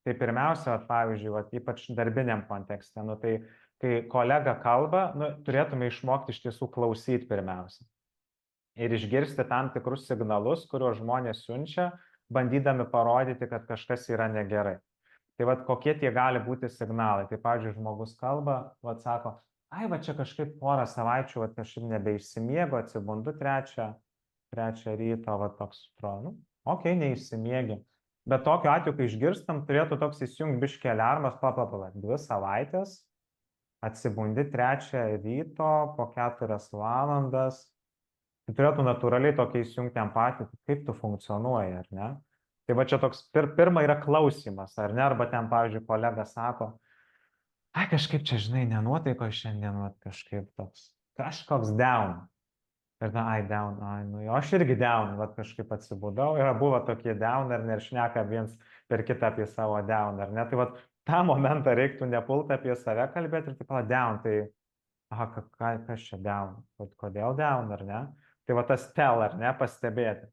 Tai pirmiausia, pavyzdžiui, ypač darbiniam kontekste, tai kai kolega kalba, turėtume išmokti iš tiesų klausyti pirmiausia. Ir išgirsti tam tikrus signalus, kuriuos žmonės siunčia, bandydami parodyti, kad kažkas yra negerai. Tai kokie tie gali būti signalai. Tai, pavyzdžiui, žmogus kalba, sako, čia kažkaip porą savaičių, kažkaip nebeišsimiego, atsibundu trečią ryto, toks, neišsimiegi. Bet tokiu atveju, kai išgirstam, turėtų toks įsijungt biškį aliarmas, 2 savaitės, atsibundi 3 ryto, po 4 valandas. Tai turėtų natūraliai tokia įsijungti empatiją, kaip tu funkcionuoji, ar ne? Tai čia toks, pirma yra klausimas, ar ne? Arba ten, pavyzdžiui, kolega sako, ai, kažkaip čia, žinai, nenuotaiko šiandien, vat, kažkoks down. Ir na, ai, down, ai, nu jo, aš irgi down, vat kažkaip atsibudau, yra buvo tokie down, ar ne, ir šneka viens per kitą apie savo down, ar ne, tai vat tą momentą reiktų nepulti apie save kalbėti ir taip pat down, tai, aha, kas čia down, kodėl down, ar ne, tai va tas tell, ar ne, pastebėti.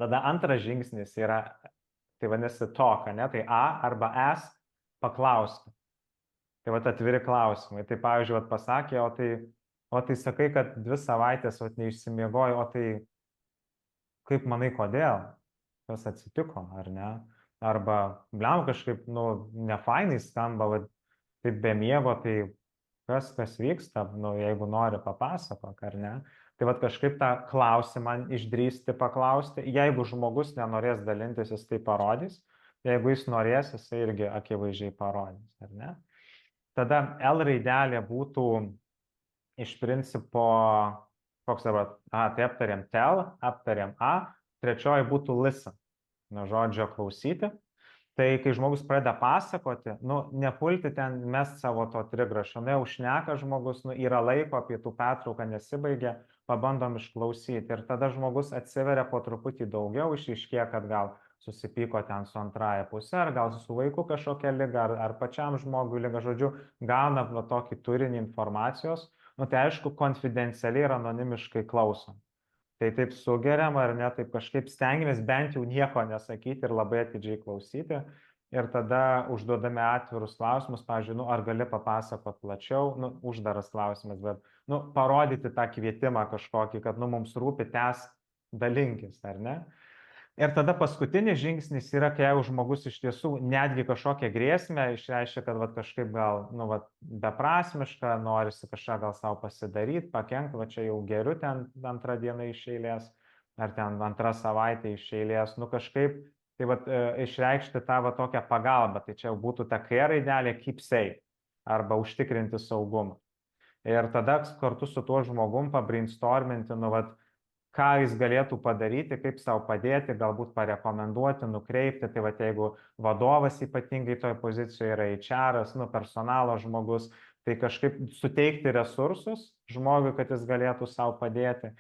Tada antras žingsnis yra, tai vadinasi talk, ne, tai a arba es paklausti. Tai va atviri klausimai. Tai pavyzdžiui, vat pasakė, o tai sakai, kad 2 savaitės neišsimiegoji, o tai kaip manai, kodėl? Kas atsitiko, ar ne? Arba, bliam, kažkaip, nu, nefainai skamba, va, taip be miego, tai kas vyksta, nu, jeigu nori papasakok, ar ne? Tai va kažkaip tą klausimą išdrįsti paklausti. Jeigu žmogus nenorės dalintis, jis tai parodys. Jeigu jis norės, jis irgi akivaizdžiai parodys, ar ne? Tada L raidelė būtų iš principo, koks dabar, tai aptarėm tell, aptarėm a, trečioji būtų listen, nuo žodžio klausyti. Tai kai žmogus pradeda pasakoti, nu, nepulti ten mest savo to trigrašio, nu, jau šneka žmogus, nu, yra laiko, pietų pertrauka nesibaigia, pabandom išklausyti. Ir tada žmogus atsiveria po truputį daugiau, išryškėja, kad gal susipyko ten su antraja pusė, ar gal su vaiku kažkokia liga, ar pačiam žmogui liga, žodžiu, gauna va, tokį turinį informacijos, nu, tai aišku, konfidencialiai ir anonimiškai klausom. Tai taip sugeriam, ar ne, taip kažkaip stengiamės bent jau nieko nesakyti ir labai atidžiai klausyti. Ir tada užduodame atvirus klausimus, pavyzdžiui, nu, ar gali papasakot plačiau, nu, uždaras klausimas, bet, nu, parodyti tą kvietimą kažkokį, kad, nu, mums rūpi, tęsk, dalinkis, ar ne? Ir tada paskutinis žingsnis yra, kai jau žmogus iš tiesų netgi kažkokią grėsmę išreiškia, kad vat, kažkaip gal, nu, vat, beprasmiška, norisi kažką gal savo pasidaryti, pakenkti, va čia jau geriu ten antrą dieną iš eilės, ar ten antrą savaitę iš eilės, nu kažkaip, tai vat, išreikšti tą va, tokią pagalbą, tai čia jau būtų ta K raidelė keep safe, arba užtikrinti saugumą. Ir tada kartu su tuo žmogum pabrainstorminti, nu, vat, ką jis galėtų padaryti, kaip savo padėti, galbūt parekomenduoti, nukreipti. Tai va, jeigu vadovas ypatingai toje pozicijoje yra HR-as, nu, personalo žmogus, tai kažkaip suteikti resursus žmogui, kad jis galėtų savo padėti.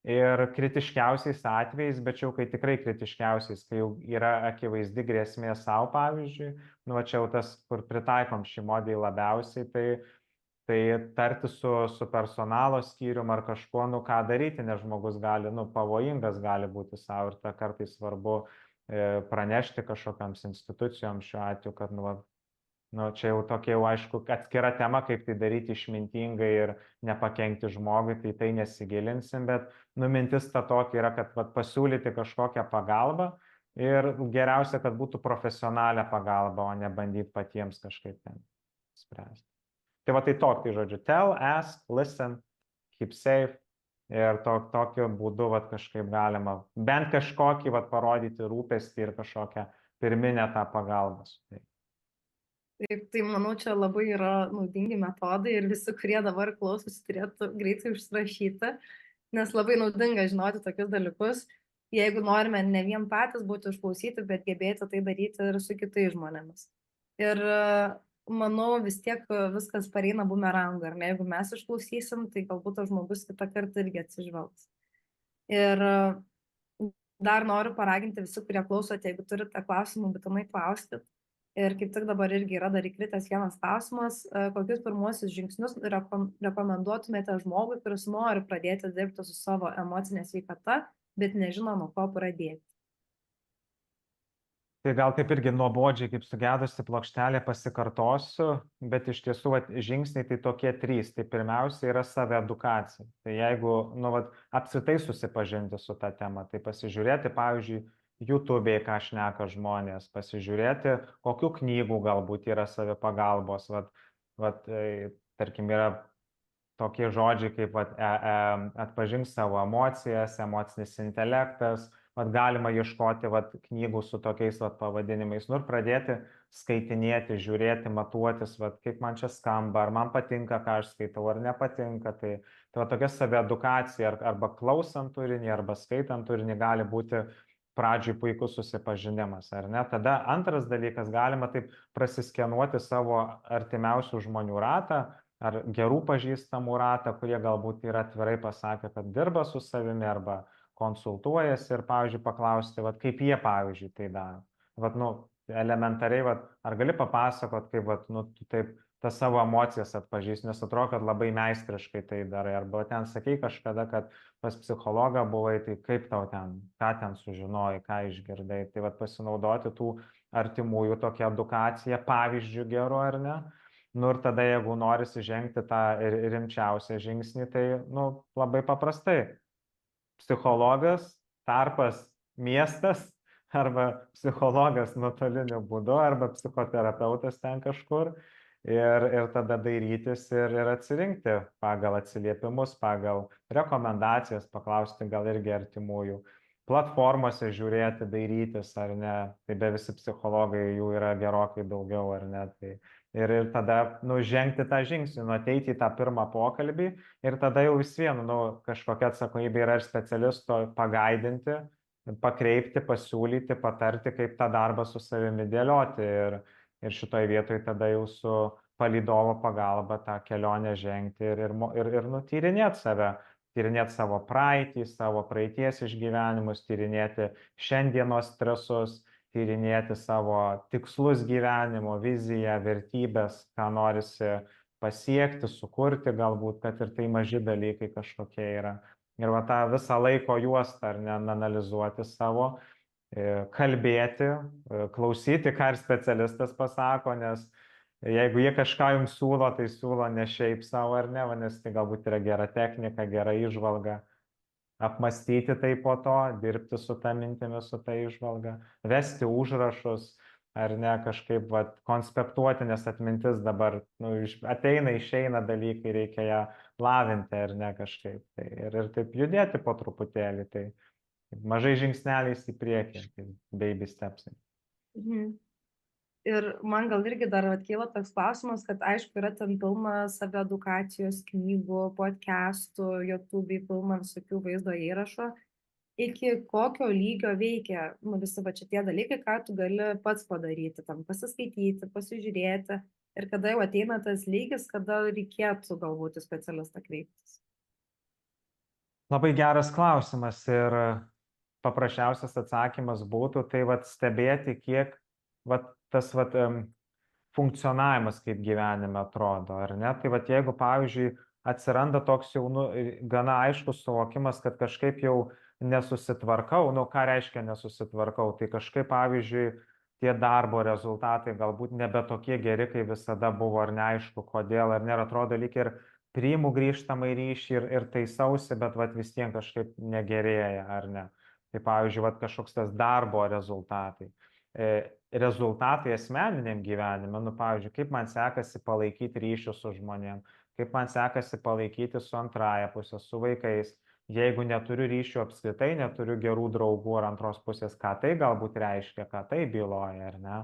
Ir kritiškiausiais atvejais, bet jau kai tikrai kritiškiausiais, kai jau yra akivaizdi grėsmė savo, pavyzdžiui, nu, va, čia jau tas, kur pritaikom šį modelį labiausiai, tai tarti su personalo skyrium ar kažkuo, nu ką daryti, nes žmogus gali, nu pavojingas gali būti savo ir tą kartais svarbu pranešti kažkokiams institucijoms šiuo atveju, kad nu čia jau tokia jau aišku atskira tema, kaip tai daryti išmintingai ir nepakenkti žmogui, tai nesigilinsim, bet nu mintis ta tokia yra, kad vat, pasiūlyti kažkokią pagalbą ir geriausia, kad būtų profesionalią pagalbą, o ne bandyti patiems kažkaip ten spręsti. Tai va tai tokia, tai žodžiu, tell, ask, listen, keep safe ir tokiu būdu vat, kažkaip galima bent kažkokį vat, parodyti rūpestį ir kažkokią pirminę tą pagalbą.
Taip, tai manau, čia labai yra naudingi metodai ir visi, kurie dabar klausosi, turėtų greitai užsirašyti, nes labai naudinga žinoti tokius dalykus, jeigu norime ne vien patys būti išklausyti, bet gebėti tai daryti ir su kitais žmonėmis. Ir manau, vis tiek viskas pareina bumerangą, ar ne? Jeigu mes išklausysim, tai galbūt tas žmogus kitą kartą irgi atsižvelgs. Ir dar noriu paraginti visi, kurie klausote, jeigu turite klausimų, būtinai klauskit. Ir kaip tik dabar irgi yra dar įkritęs vienas klausimas, kokius pirmuosius žingsnius rekomenduotumėte žmogui, kuris nori pradėti dirbti su savo emocinė sveikata, bet nežino, nuo ko pradėti.
Tai gal taip irgi nuobodžiai, kaip sugedusi plokštelė pasikartosiu, bet iš tiesų vat, žingsniai tai tokie 3. Tai pirmiausia yra saviadukacija. Tai jeigu apskritai susipažinti su tą temą, tai pasižiūrėti, pavyzdžiui, YouTube'e, ką šneka žmonės, pasižiūrėti, kokių knygų galbūt yra savipagalbos. Tarkim, yra tokie žodžiai kaip atpažink savo emocijas, emocinis intelektas, galima ieškoti knygų su tokiais pavadinimais, nu ir pradėti skaitinėti, žiūrėti, matuotis, kaip man čia skamba, ar man patinka, ką aš skaitau, ar nepatinka. Tai tokia saviedukacija, arba klausant turinį, arba skaitant turinį gali būti pradžioj puikus susipažinimas, ar ne? Tada antras dalykas, galima taip prasiskenuoti savo artimiausių žmonių ratą ar gerų pažįstamų ratą, kurie galbūt yra atvirai pasakę, kad dirba su savimi arba konsultuojasi ir, pavyzdžiui, paklausti, vat, kaip jie, pavyzdžiui, tai daro. Vat, nu, elementariai, vat, ar gali papasakot, kaip, vat, nu, tu taip tas savo emocijas atpažįsti, nes atrodo, kad labai meistriškai tai darai. Arba ten sakei kažkada, kad pas psichologą buvai, tai kaip tau ten, ką ten sužinojai, ką išgirdai. Tai vat pasinaudoti tų artimųjų tokią edukaciją, pavyzdžių geru ar ne. Nu ir tada, jeigu norisi žengti tą rimčiausią žingsnį, tai, nu, labai paprastai. Psichologas, tarpas, miestas, arba psichologas nuotoliniu būdu, arba psichoterapeutas ten kažkur. Ir tada dairytis ir atsirinkti pagal atsiliepimus, pagal rekomendacijas, paklausti gal irgi artimųjų. Platformose žiūrėti, dairytis ar ne, tai be visi psichologai jų yra gerokai daugiau ar ne. Tai ir tada, nu, žengti tą žingsnį, nu, ateiti į tą pirmą pokalbį ir tada jau vis vien, nu, kažkokia atsakomybė yra ir specialisto pagaidinti, pakreipti, pasiūlyti, patarti, kaip tą darbą su savimi dėlioti. Ir šitoj vietoj tada jau su palydovo pagalba tą kelionę žengti ir nutyrinėti save, tyrinėti savo praeitį, savo praeities išgyvenimus, tyrinėti šiandienos stresus, tyrinėti savo tikslus gyvenimo, viziją, vertybės, ką norisi pasiekti, sukurti galbūt, kad ir tai maži dalykai kažkokie yra. Ir va tą visą laiko juostą ar ne analizuoti savo, kalbėti, klausyti, ką ir specialistas pasako, nes jeigu jie kažką jums siūlo, tai siūlo ne šiaip savo ar ne, nes tai galbūt yra gera technika, gera įžvalga, apmastyti tai po to, dirbti su tą mintimi, su tą įžvalga, vesti užrašus ar ne, kažkaip vat, konspektuoti, nes atmintis dabar nu, ateina, išeina dalykai, reikia ją lavinti ar ne kažkaip. Tai, ir taip judėti po truputėlį. Tai mažai žingsneliais į priekį, tai baby steps.
Mhm. Ir man gal irgi dar atkyla toks klausimas, kad aišku yra ten pilna saviedukacijos knygų, podcastų, YouTube pilna visokių vaizdo įrašų. Iki kokio lygio veikia visi va šitie dalykai, ką tu gali pats padaryti, tam pasiskaityti, pasižiūrėti ir kada jau ateina tas lygis, kada reikėtų galbūt į specialistą kreiptis.
Labai geras klausimas ir paprasčiausias atsakymas būtų tai vat stebėti, kiek vat tas vat funkcionavimas kaip gyvenime atrodo, ar ne? Tai vat jeigu, pavyzdžiui, atsiranda toks jau gana aiškus suvokimas, kad kažkaip jau nesusitvarkau, nu ką reiškia nesusitvarkau, tai kažkaip, pavyzdžiui, tie darbo rezultatai galbūt nebe tokie geri, kaip visada buvo, ar neaišku kodėl, ar nėra, atrodo lyg ir priimu grįžtamą ryšį ir taisausi, bet vat vis tiek kažkaip negerėja, ar ne? Tai pavyzdžiui, vat kažkoks tas darbo rezultatai. Rezultatai asmeniniam gyvenime, nu pavyzdžiui, kaip man sekasi palaikyti ryšius su žmonėm, kaip man sekasi palaikyti su antraja pusė, su vaikais. Jeigu neturiu ryšių apskritai, neturiu gerų draugų ar antros pusės, ką tai galbūt reiškia, ką tai byloja, ar ne?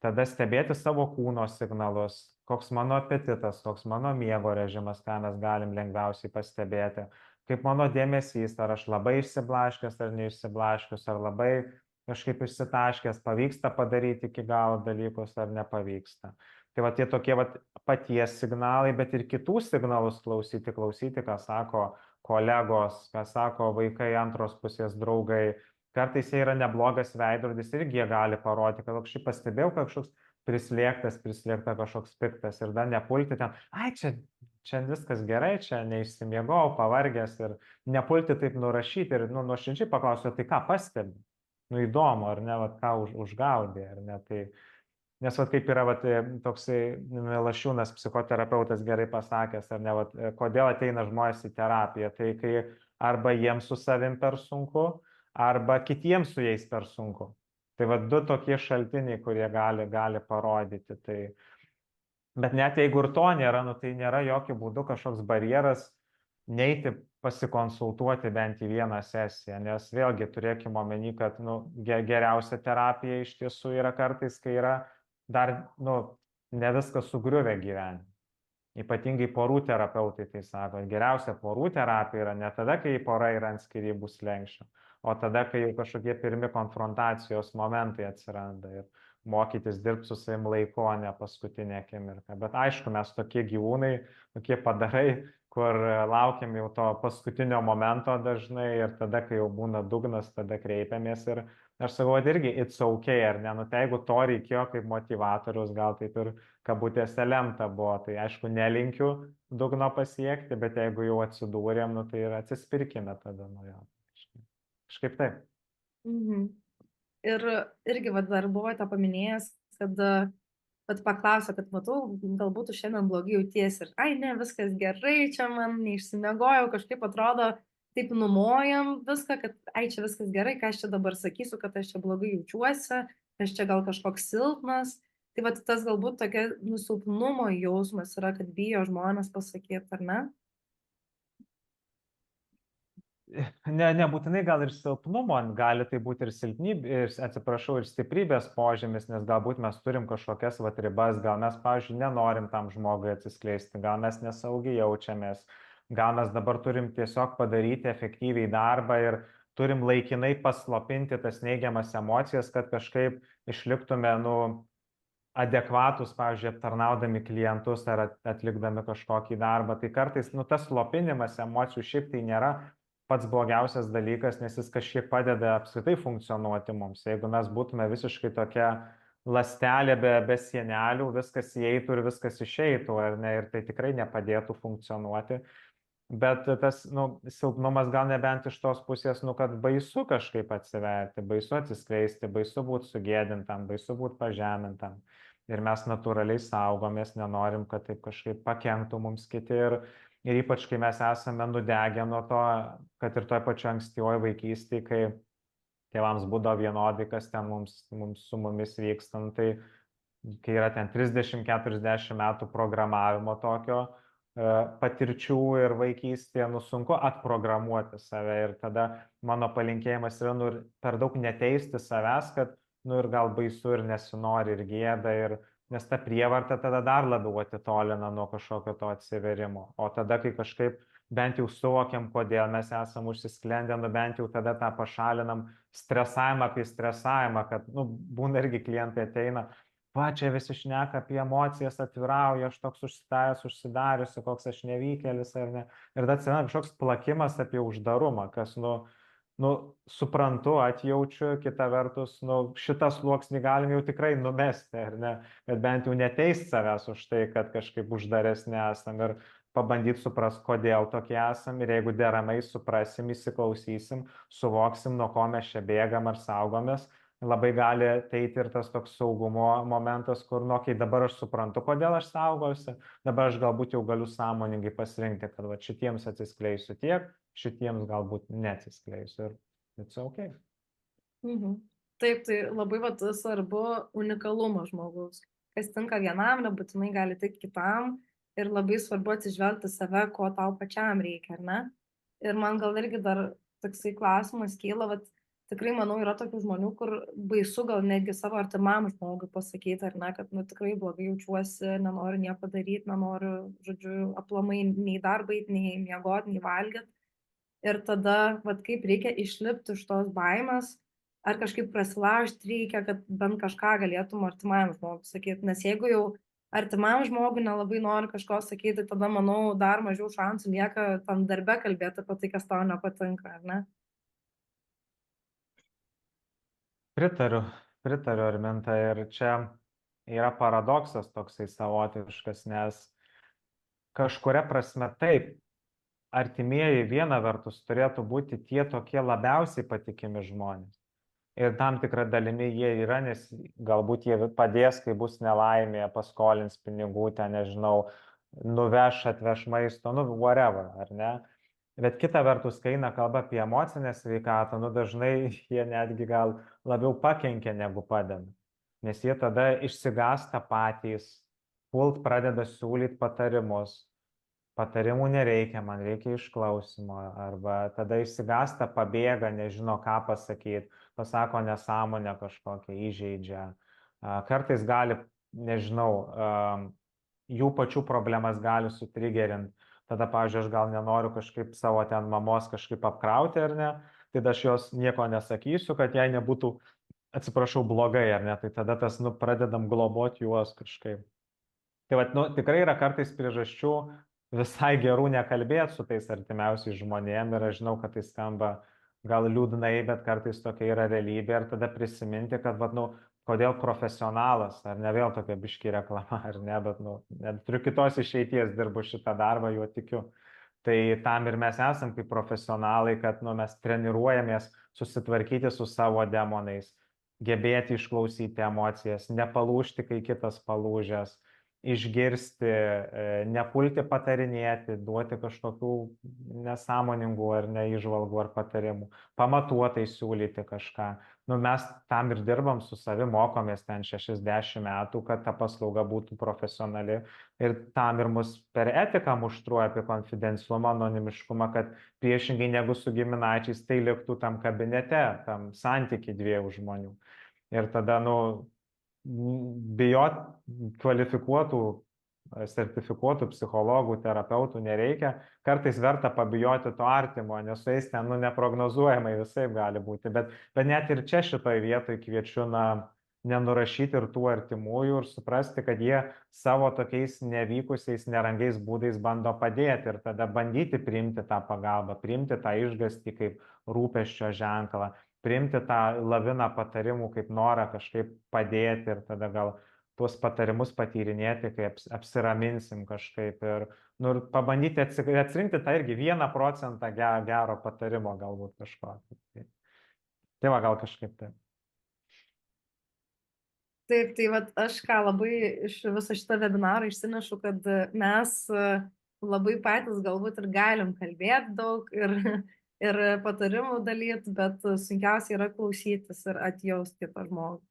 Tada stebėti savo kūno signalus, koks mano apetitas, koks mano miego režimas, ką mes galim lengviausiai pastebėti, kaip mano dėmesys, ar aš labai išsiblaškęs ar neišsiblaškęs, ar labai kažkaip išsitaškęs, pavyksta padaryti iki galo dalykus ar nepavyksta. Tai va tie tokie va paties signalai, bet ir kitų signalus klausyti, ką sako kolegos, ką sako vaikai, antros pusės draugai. Kartais jie yra neblogas veidrodis irgi jie gali parodyti, kad aš pastebėjau, kad kažkoks prislėgta kažkoks piktas ir dar nepulti ten, ai čia viskas gerai, čia neišsimiegau, pavargęs ir nepulti taip nurašyti ir nuoširdžiai paklausiu, tai ką pastebi? Nu įdomu, ar ne, vat, ką užgaudė, ar ne, tai, nes vat, kaip yra vat, toksai Milašiūnas, psichoterapeutas gerai pasakęs, ar ne, vat, kodėl ateina žmonės į terapiją, tai kai arba jiems su savim per sunku, arba kitiems su jais per sunku. Tai vat du tokie šaltiniai, kurie gali parodyti. Tai... Bet net jeigu ir to nėra, nu, tai nėra jokių būdų kažkoks barjeras neiti pasikonsultuoti bent į vieną sesiją, nes vėlgi turėkime omeny, kad geriausia terapija iš tiesų yra kartais, kai yra dar ne viskas sugriuvę gyvenime. Ypatingai porų terapeutai tai sako, geriausia porų terapija yra ne tada, kai pora yra ant skyrybų slenksčio, o tada, kai jau kažkokie pirmi konfrontacijos momentai atsiranda ir mokytis dirbti su savim laiku, o ne paskutinė akimirka. Bet aišku, mes tokie gyvūnai, tokie padarai, kur laukiam jau to paskutinio momento dažnai ir tada, kai jau būna dugnas, tada kreipiamės ir aš sakau, kad irgi it's okay, ar ne, nu tai jeigu to reikėjo kaip motivatorius, gal taip ir kabutėse lemta buvo, tai aišku, nelinkiu dugno pasiekti, bet jeigu jau atsidūrėm, nu tai ir atsispirkime tada nuo jo. Kažkaip taip.
Mhm. Ir irgi vat, dar buvote paminėjęs, kad vat, paklausė, kad matau, galbūt tu šiandien blogai jauties ir, ai ne, viskas gerai, čia man neišsimiegojau, kažkaip atrodo, taip numojam viską, kad, ai čia viskas gerai, ką aš čia dabar sakysiu, kad aš čia blogai jaučiuosi, aš čia gal kažkoks silpnas. Tai vat tas galbūt tokia nusilpnumo jausmas yra, kad bijo žmonės pasakyti, ar ne?
Nebūtinai gal ir silpnumo, gali tai būti ir silpnybė, ir, atsiprašau, ir stiprybės požymis, nes galbūt mes turim kažkokias vat ribas, gal mes, pavyzdžiui, nenorim tam žmogui atsiskleisti, gal mes nesaugiai jaučiamės, gal mes dabar turim tiesiog padaryti efektyviai darbą ir turim laikinai paslopinti tas neigiamas emocijas, kad kažkaip išliktume, nu, adekvatus, pavyzdžiui, aptarnaudami klientus ar atlikdami kažkokį darbą. Tai kartais, nu, tas slopinimas emocijų šiaip tai nėra pats blogiausias dalykas, nes jis kažkiek padeda apskritai funkcionuoti mums. Jeigu mes būtume visiškai tokia lastelė be sienelių, viskas įeitų ir viskas išeitų, ar ne, ir tai tikrai nepadėtų funkcionuoti. Bet tas, nu, silpnumas gal nebent iš tos pusės, nu, kad baisu kažkaip atsiverti, baisu atsiskleisti, baisu būti sugėdintam, baisu būti pažemintam. Ir mes natūraliai saugomės, nenorim, kad taip kažkaip pakenktų mums kiti. Ir ypač, kai mes esame nudegę nuo to, kad ir toj pačioj ankstyvoj vaikystėje, kai tėvams būdavo vienodai, kas ten su mumis vyksta, nu, tai kai yra ten 30-40 metų programavimo tokio patirčių ir vaikystėje, nu, sunku atprogramuoti save. Ir tada mano palinkėjimas yra, nu, per daug neteisti savęs, kad, nu, ir gal baisu ir nesinori ir gėda, nes ta prievarta tada dar labiau atitolina nuo kažkokio to atsiverimo. O tada, kai kažkaip bent jau suvokiam, kodėl mes esam užsisklendę, nu bent jau tada tą pašalinam stresavimą apie stresavimą, kad, nu, būna irgi klientai ateina, va, čia visi šneka apie emocijas, atvirauja, aš toks užsidariusi, koks aš nevykėlis, ar ne. Ir tada atsiranda kažkoks plakimas apie uždarumą, kas, nu, suprantu, atjaučiu, kita vertus, nu, šitą sluoksnį galim jau tikrai numesti, ar ne, bet bent jau neteist savęs už tai, kad kažkaip uždaresni esam ir pabandyti suprast, kodėl tokie esam ir jeigu deramai suprasim, įsiklausysim, suvoksim, nuo ko mes čia bėgam ar saugomės, labai gali ateiti ir tas toks saugumo momentas, kur, nu, kai dabar aš suprantu, kodėl aš saugausi, dabar aš galbūt jau galiu sąmoningai pasirinkti, kad va, šitiems atsiskleisiu tiek, šitiems galbūt neatsiskleisiu ir it's okay.
Mhm. Taip, tai labai vat, svarbu unikalumas žmogaus. Kas tinka vienam, nebūtinai gali tikti kitam ir labai svarbu atsižvelgti save, ko tau pačiam reikia, ar ne? Ir man gal irgi dar toksai klausimas kyla, vat, tikrai manau yra tokių žmonių, kur baisu gal netgi savo artimam žmogui pasakyti, ar ne, kad, nu, tikrai blogai jaučiuosi, nenoriu nieko daryti, nenoriu, žodžiu, aplamai nei darbą, nei miegoti, nei valgyti. Ir tada, vat, kaip reikia išlipti iš tos baimės, ar kažkaip prasilaužti reikia, kad bent kažką galėtum artimam žmogui sakyti. Nes jeigu jau artimam žmogui nelabai nori kažko sakyti, tada, manau, dar mažiau šansų lieka tam darbe kalbėti apie tai, kas tau nepatinka, ar ne?
Pritariu, Arminta, ir čia yra paradoksas toksai savotiškas, nes kažkuria prasme taip, artimieji viena vertus turėtų būti tie tokie labiausiai patikimi žmonės. Ir tam tikrą dalimi jie yra, nes galbūt jie padės, kai bus nelaimė, paskolins pinigų, ten, nežinau, nuveš, atveš maisto, nu, whatever, ar ne? Bet kita vertus, kai eina kalba apie emocinę sveikatą, nu, dažnai jie netgi gal labiau pakenkia negu padeda. Nes jie tada išsigąsta patys, pult pradeda siūlyti patarimus. Patarimų nereikia, man reikia išklausimo, arba tada išsigąsta, pabėga, nežino ką pasakyti, pasako nesąmonę kažkokią, įžeidžia. Kartais gali, nežinau, jų pačių problemas gali sutrigerinti. Tada, pavyzdžiui, aš gal nenoriu kažkaip savo ten mamos kažkaip apkrauti, ar ne? tai aš jos nieko nesakysiu, kad jai nebūtų, atsiprašau, blogai, ar ne, tai tada tas, nu, pradedam globoti juos kažkaip. Tai vat, nu, tikrai yra kartais priežasčių visai gerų nekalbėti su tais artimiausiais žmonėm ir aš žinau, kad tai skamba gal liūdnai, bet kartais tokia yra realybė ir tada prisiminti, kad, vat, nu, kodėl profesionalas, ar ne vėl tokia biški reklama, ar ne, bet, nu, neturiu kitos išeities, dirbu šitą darbą, juo tikiu. Tai tam ir mes esam kaip profesionalai, kad, nu, mes treniruojamės susitvarkyti su savo demonais, gebėti išklausyti emocijas, nepalūžti, kai kitas palūžęs, išgirsti, nepulti patarinėti, duoti kažkokių nesąmoningų ar neįžvalgų ar patarimų, pamatuotai siūlyti kažką. Nu, mes tam ir dirbam su savimi, mokomės ten 60 metų, kad ta paslauga būtų profesionali ir tam ir mus per etiką muštruoja apie konfidencialumą, anonimiškumą, kad priešingai negu su giminaičiais tai liktų tam kabinete, tam santykiai dviejų žmonių. Ir tada, nu, bijot kvalifikuotų, sertifikuotų psichologų, terapeutų nereikia. Kartais verta pabijoti to artimo, nes su jais ten, nu, neprognozuojamai visai gali būti. Bet net ir čia šitoje vietoje kviečiu, na, nenurašyti ir tų artimųjų ir suprasti, kad jie savo tokiais nevykusiais, nerangiais būdais bando padėti ir tada bandyti priimti tą pagalbą, priimti tą išgąstį kaip rūpesčio ženklą, priimti tą laviną patarimų kaip norą kažkaip padėti ir tada gal tuos patarimus patyrinėti, kai apsiraminsim kažkaip ir, nu, ir pabandyti atsirinkti tą irgi 1% gero patarimo galbūt kažko. Tai va, gal kažkaip taip.
Taip, tai vat, aš ką labai iš viso šito webinaro išsinešu, kad mes labai patys galbūt ir galim kalbėti daug ir patarimų dalyti, bet sunkiausia yra klausytis ir atjausti kitą žmogų.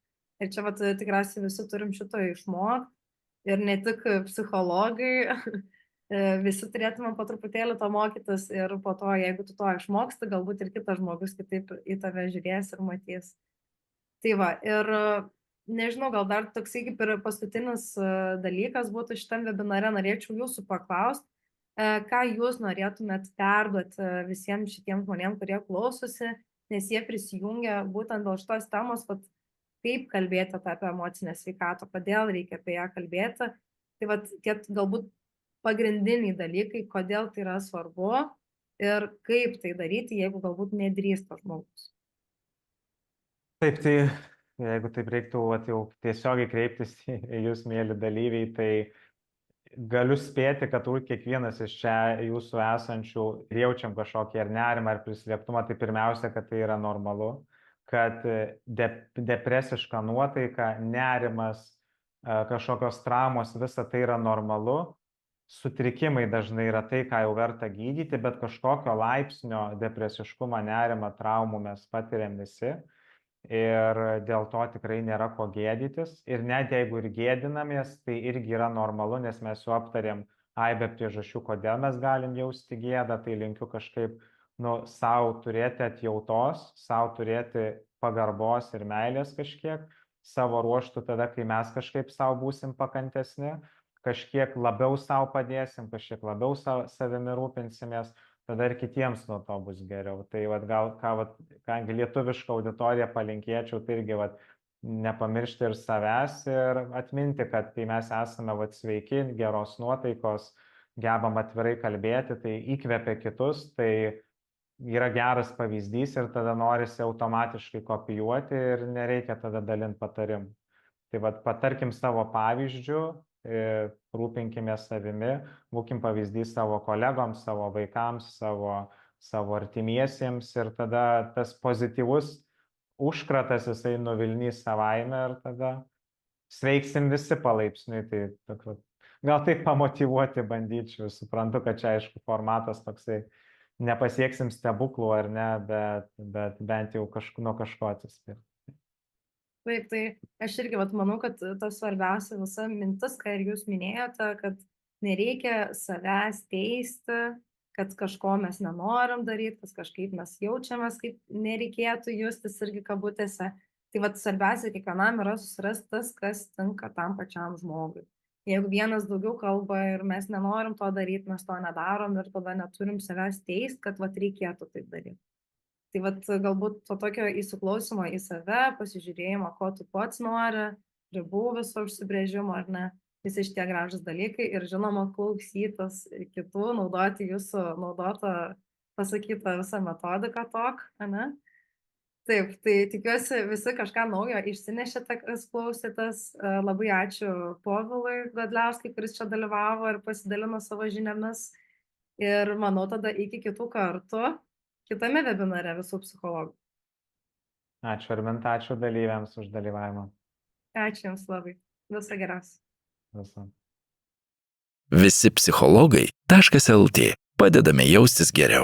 Ir čia vat, tikriausiai visi turim šito išmokti ir ne tik psichologai, visi turėtume po truputėlį to mokytis ir po to, jeigu tu to išmoksti, galbūt ir kitas žmogus kitaip į tave žiūrės ir matys. Tai va, ir nežinau, gal dar toksai kaip ir paskutinis dalykas būtų šitam webinare, norėčiau jūsų paklausti, ką jūs norėtumėt perduoti visiems šitiems žmonėms, kurie klausosi, nes jie prisijungia būtent dėl šitos temos, vat, kaip kalbėti apie emocinę sveikatą, kodėl reikia apie ją kalbėti. Tai vat, tie galbūt pagrindiniai dalykai, kodėl tai yra svarbu ir kaip tai daryti, jeigu galbūt nedrįsta žmogus.
Taip, tai jeigu taip reiktų jau tiesiogiai kreiptis į jūs, mėly dalyviai, tai galiu spėti, kad kiekvienas iš čia jūsų esančių jaučiam kažkokį ar nerimą, ar prislėgtumą, tai pirmiausia, kad tai yra normalu, kad depresiška nuotaika, nerimas, kažkokios traumos, visa tai yra normalu. Sutrikimai dažnai yra tai, ką jau verta gydyti, bet kažkokio laipsnio depresiškumą, nerimą, traumų mes patiriam visi. Ir dėl to tikrai nėra ko gėdytis. Ir net jeigu ir gėdinamės, tai irgi yra normalu, nes mes jau aptarėm aibę priežasčių, kodėl mes galim jausti gėdą, tai linkiu kažkaip, nu, savo turėti atjautos, savo turėti pagarbos ir meilės kažkiek, savo ruoštų tada, kai mes kažkaip savo būsim pakantesni, kažkiek labiau savo padėsim, kažkiek labiau savimi rūpinsimės, tada ir kitiems nuo to bus geriau. Tai vat, gal ką lietuvišką auditoriją palinkėčiau, tai irgi vat, nepamiršti ir savęs ir atminti, kad kai mes esame vat, sveiki, geros nuotaikos, gebam atvirai kalbėti, tai įkvepia kitus, tai yra geras pavyzdys ir tada norisi automatiškai kopijuoti ir nereikia tada dalinti patarimų. Tai vat, patarkim savo pavyzdžių, rūpinkime savimi, būkim pavyzdys savo kolegoms, savo vaikams, savo artimiesiems ir tada tas pozityvus užkratas jisai nuvilnys savaime ir tada sveiksim visi palaipsniui. Tai gal taip pamotyvuoti bandyčiau, suprantu, kad čia aišku formatas toksai, nepasieksim stebuklų ar ne, bet bent jau nuo kažko atsispirti.
Taip, tai aš irgi manau, kad tas svarbiausia visa mintis, ką ir jūs minėjote, kad nereikia savęs teisti, kad kažko mes nenorim daryti, kad kažkaip mes jaučiamės, kaip nereikėtų justis irgi kabutėse. Tai svarbiausia kiekvienam yra susirasti tas, kas tinka tam pačiam žmogui. Jeigu vienas daugiau kalba ir mes nenorim to daryti, mes to nedarom ir tada neturim savęs teisti, kad reikėtų taip daryti. Tai vat galbūt to tokio įsiklausimo į save, pasižiūrėjimo, ko tu pats nori, ribų viso užsibrėžimo, ar ne, visi šitie gražūs dalykai ir žinoma klausytis kitų, naudoti jūsų naudotą pasakytą visą metodiką tok, ane? Taip, tai tikiuosi visi kažką naujo išsinešėte, kas klausėtės. Labai ačiū Povilui Godliauskui, kuris čia dalyvavo ir pasidalino savo žiniomis. Ir manau tada iki kitų kartų kitame webinare visų psichologų.
Ačiū Arminta, ačiū dalyviams už dalyvavimą.
Ačiū Jums labai. Viso geriausio.
Visą.
Visi psichologai.lt. Padedame jaustis geriau.